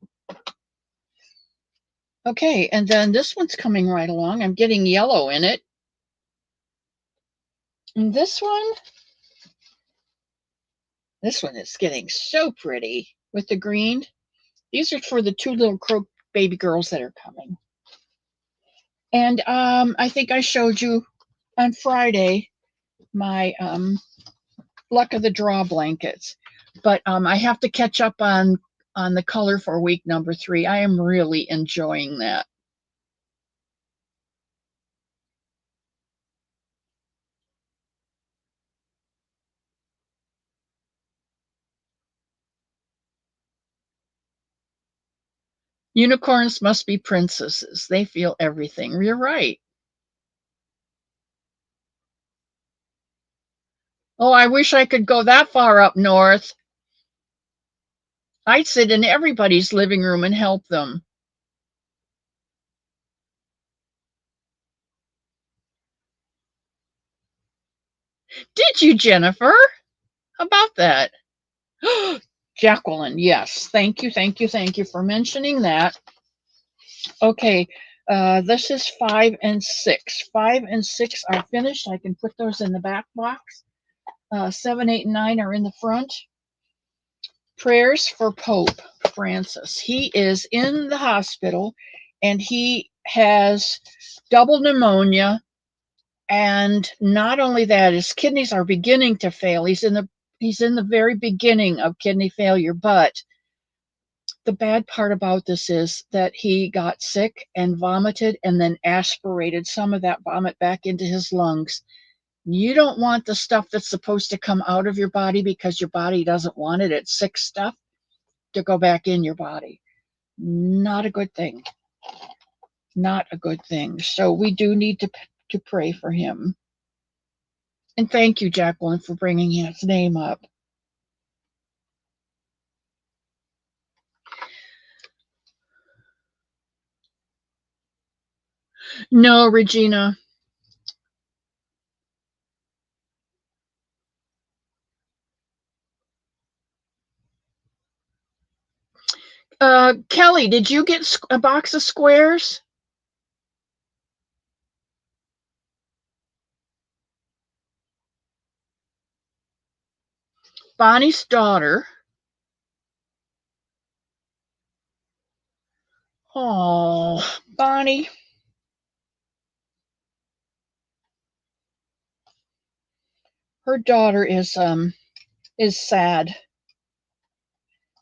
Okay, and then this one's coming right along. I'm getting yellow in it. And this one is getting so pretty with the green. These are for the 2 little baby girls that are coming. And I think I showed you on Friday my luck of the draw blankets, but I have to catch up on the color for week number 3. I am really enjoying that. Unicorns must be princesses. They feel everything. You're right. Oh, I wish I could go that far up north. I'd sit in everybody's living room and help them. Did you, Jennifer? How about that? Jacqueline, yes. Thank you, thank you, thank you for mentioning that. Okay, this is 5 and 6. 5 and 6 are finished. I can put those in the back box. 7, 8, and 9 are in the front. Prayers for Pope Francis. He is in the hospital and he has double pneumonia. And not only that, his kidneys are beginning to fail. He's in the very beginning of kidney failure, but the bad part about this is that he got sick and vomited and then aspirated some of that vomit back into his lungs. You don't want the stuff that's supposed to come out of your body because your body doesn't want it. It's sick stuff to go back in your body. Not a good thing. Not a good thing. So we do need to pray for him. And thank you, Jacqueline, for bringing his name up. No, Regina. Kelly, did you get a box of squares? Bonnie's daughter. Oh, Bonnie. Her daughter is sad.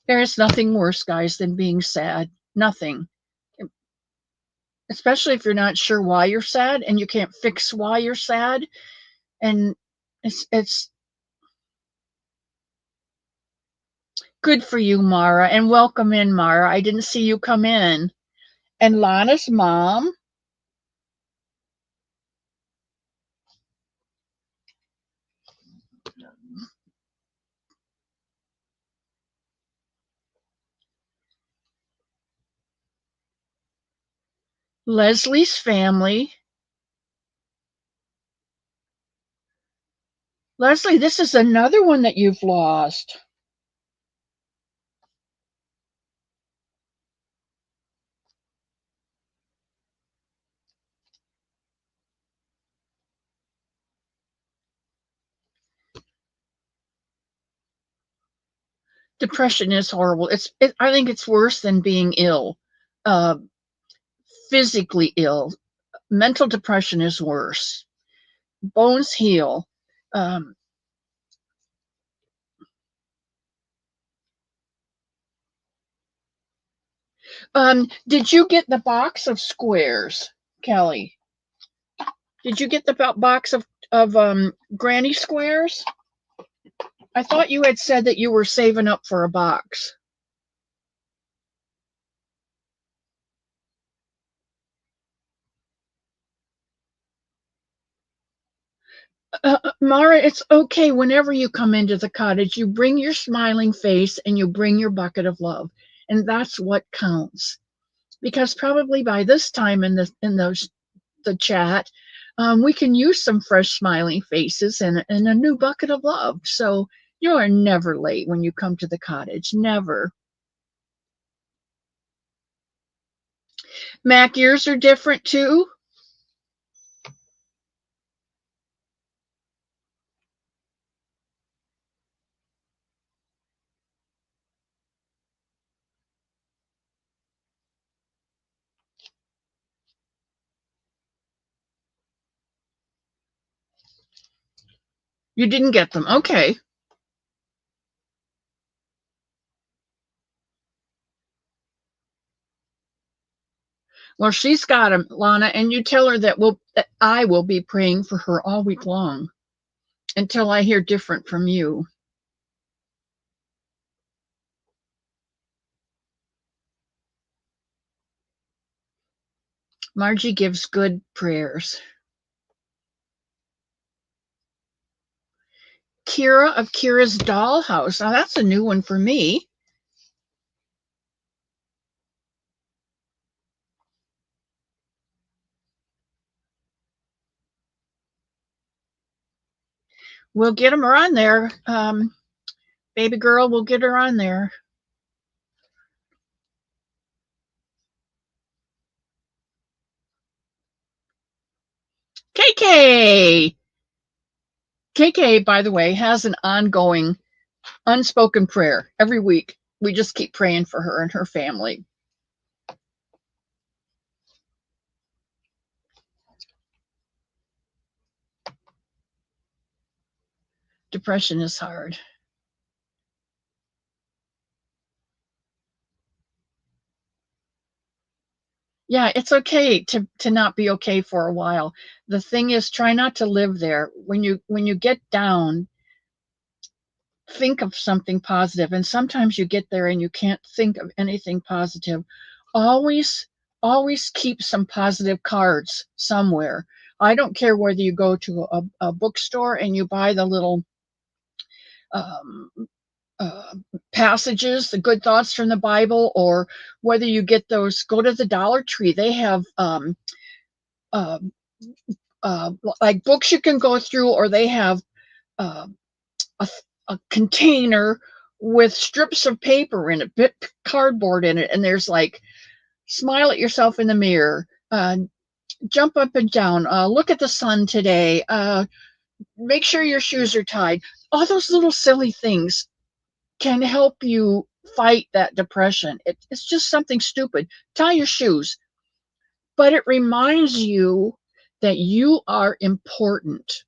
There is nothing worse, guys, than being sad. Nothing. Especially if you're not sure why you're sad and you can't fix why you're sad. And it's good for you, Mara, and welcome in, Mara. I didn't see you come in. And Lana's mom. Leslie's family. Leslie, this is another one that you've lost. Depression is horrible. I think it's worse than being ill, physically ill. Mental depression is worse. Bones heal. Did you get the box of squares, Kelly? Did you get the box of granny squares? I thought you had said that you were saving up for a box. Mara, it's okay whenever you come into the cottage. You bring your smiling face and you bring your bucket of love. And that's what counts. Because probably by this time in the chat, we can use some fresh smiling faces and a new bucket of love. So you are never late when you come to the cottage. Never. Mac, yours are different too? You didn't get them. Okay. Well, she's got them, Lana, and you tell her that I will be praying for her all week long until I hear different from you. Margie gives good prayers. Kira of Kira's Dollhouse. Now that's a new one for me. We'll get her on there. Baby girl, we'll get her on there. KK! KK, by the way, has an ongoing unspoken prayer every week. We just keep praying for her and her family. Depression is hard. Yeah, it's okay to not be okay for a while. The thing is, try not to live there. When you get down, think of something positive. And sometimes you get there and you can't think of anything positive. Always keep some positive cards somewhere. I don't care whether you go to a bookstore and you buy the little um, passages, the good thoughts from the Bible, or whether you get those, go to the Dollar Tree. They have uh, like books you can go through, or they have uh, a container with strips of paper in it, bit cardboard in it, and there's like, smile at yourself in the mirror, jump up and down, look at the sun today, make sure your shoes are tied. All those little silly things can help you fight that depression. It's just something stupid. Tie your shoes, but it reminds you that you are important.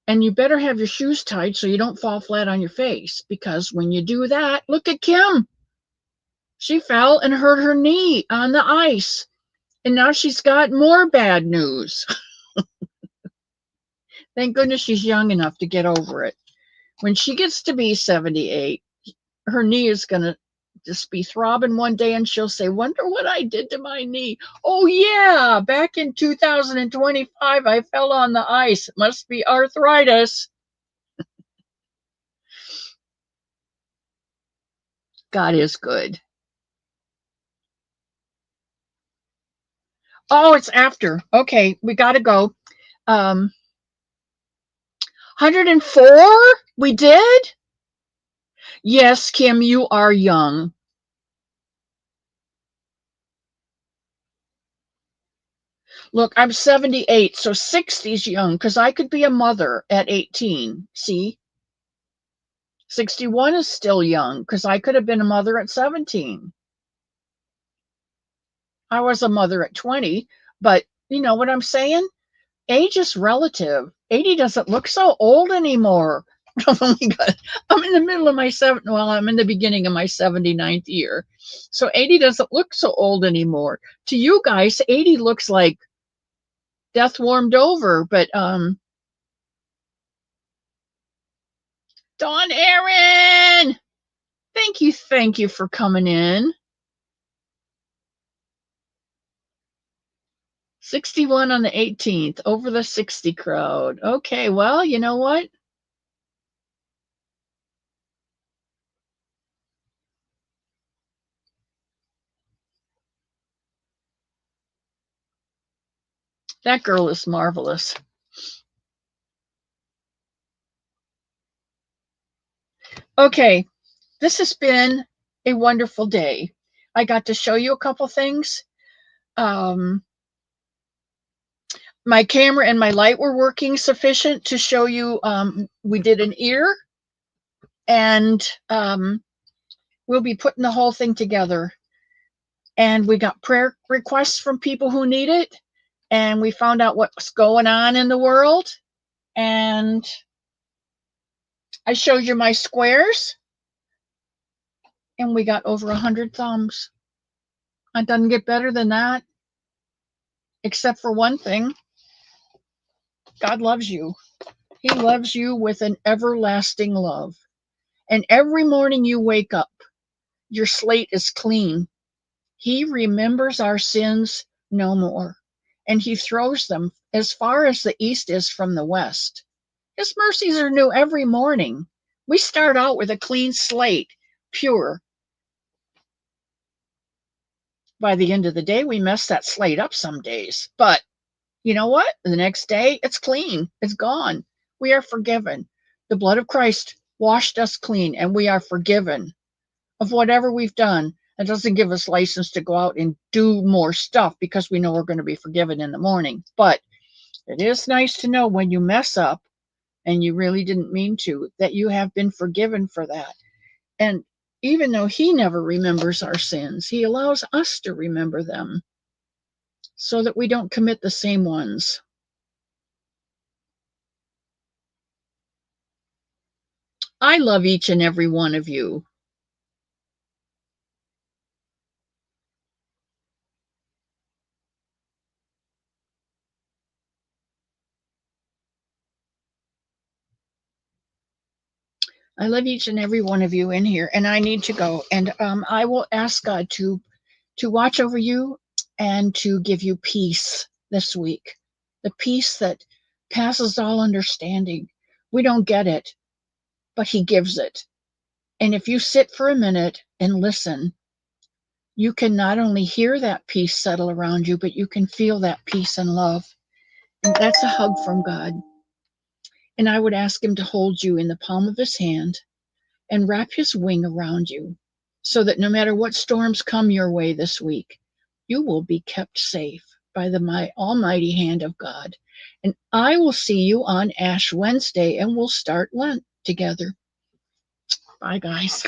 And you better have your shoes tied so you don't fall flat on your face, because when you do that, look at Kim. She fell and hurt her knee on the ice. And now she's got more bad news. Thank goodness she's young enough to get over it. When she gets to be 78, her knee is going to just be throbbing one day and she'll say, wonder what I did to my knee. Oh, yeah, back in 2025, I fell on the ice. It must be arthritis. God is good. Oh, it's after. Okay, we got to go. 104? We did? Yes, Kim, you are young. Look, I'm 78, so 60's young, because I could be a mother at 18. See? 61 is still young, because I could have been a mother at 17. I was a mother at 20, but you know what I'm saying? Age is relative. 80 doesn't look so old anymore. I'm in the middle of my I'm in the beginning of my 79th year. So 80 doesn't look so old anymore. To you guys, 80 looks like death warmed over, but Dawn Aaron! Thank you for coming in. 61 on the 18th, over the 60 crowd. Okay, well, you know what? That girl is marvelous. Okay, this has been a wonderful day. I got to show you a couple things. My camera and my light were working sufficient to show you. We did an ear, and we'll be putting the whole thing together. And we got prayer requests from people who need it, and we found out what's going on in the world. And I showed you my squares, and we got over 100 thumbs. It doesn't get better than that, except for one thing. God loves you. He loves you with an everlasting love. And every morning you wake up, your slate is clean. He remembers our sins no more, and he throws them as far as the east is from the west. His mercies are new every morning. We start out with a clean slate, pure. By the end of the day, we mess that slate up some days. But you know what? The next day, it's clean. It's gone. We are forgiven. The blood of Christ washed us clean, and we are forgiven of whatever we've done. It doesn't give us license to go out and do more stuff because we know we're going to be forgiven in the morning. But it is nice to know when you mess up and you really didn't mean to, that you have been forgiven for that. And even though he never remembers our sins, he allows us to remember them so that we don't commit the same ones. I love each and every one of you. I love each and every one of you in here, and I need to go. And I will ask God to watch over you and to give you peace this week, the peace that passes all understanding. We don't get it, but He gives it. And if you sit for a minute and listen, you can not only hear that peace settle around you, but you can feel that peace and love. And that's a hug from God. And I would ask Him to hold you in the palm of His hand and wrap His wing around you so that no matter what storms come your way this week, you will be kept safe by the almighty hand of God. And I will see you on Ash Wednesday, and we'll start Lent together. Bye, guys.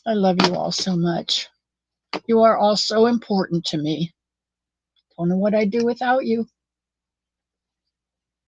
I love you all so much. You are all so important to me. Don't know what I'd do without you.